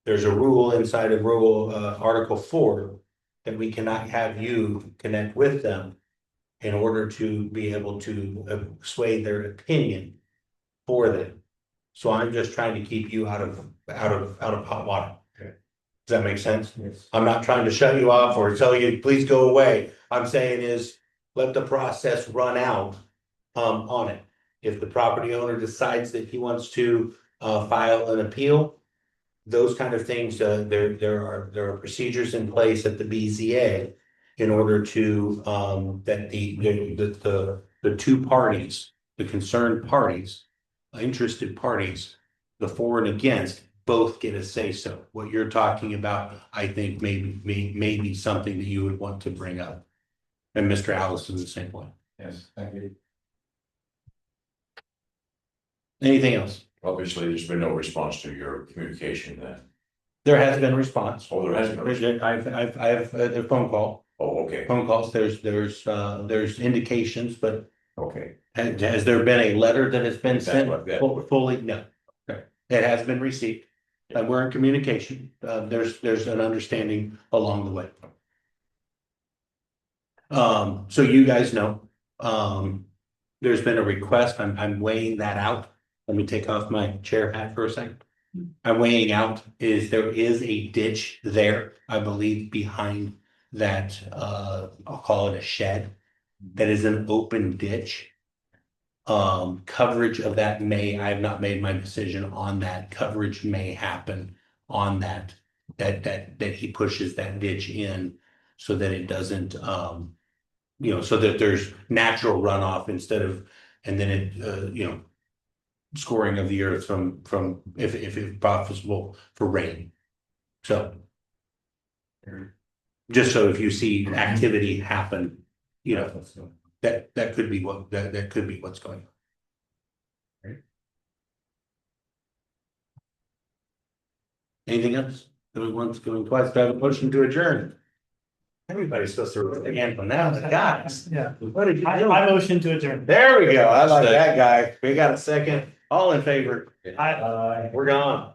There's a rule inside of Article 4 that we cannot have you connect with them in order to be able to sway their opinion for them. So I'm just trying to keep you out of hot water. Okay. Does that make sense? Yes. I'm not trying to shut you off or tell you, please go away. I'm saying is, let the process run out on it. If the property owner decides that he wants to file an appeal, those kind of things, there are procedures in place at the BZA in order to that the two parties, the concerned parties, interested parties, the for and against, both get a say so. What you're talking about, I think may be something that you would want to bring up. And Mr. Allison the same way. Yes, thank you. Anything else? Obviously, there's been no response to your communication then. There has been a response. Oh, there hasn't been. I've a phone call. Oh, okay, Phone calls. There's indications, but okay. has there been a letter that has been sent? That's what I've got. Fully, no. Okay. It has been received. And we're in communication. There's an understanding along the way. So you guys know, there's been a request. I'm weighing that out. Let me take off my chair hat for a second. I'm weighing out there is a ditch there, I believe, behind that, I'll call it a shed. That is an open ditch. Coverage of that I have not made my decision on that. Coverage may happen on that he pushes that ditch in so that it doesn't, so that there's natural runoff instead of, and then it, scoring of the earth from if possible for rain. So just so if you see activity happen, that could be that could be what's going on. Right. Anything else? Going once, going twice. Do I have a motion to adjourn? Everybody's supposed to raise their hand from now. Guys, Yeah. what did you do? I motion to adjourn. There we go. I like that guy. We got a second. All in favor? I. We're gone.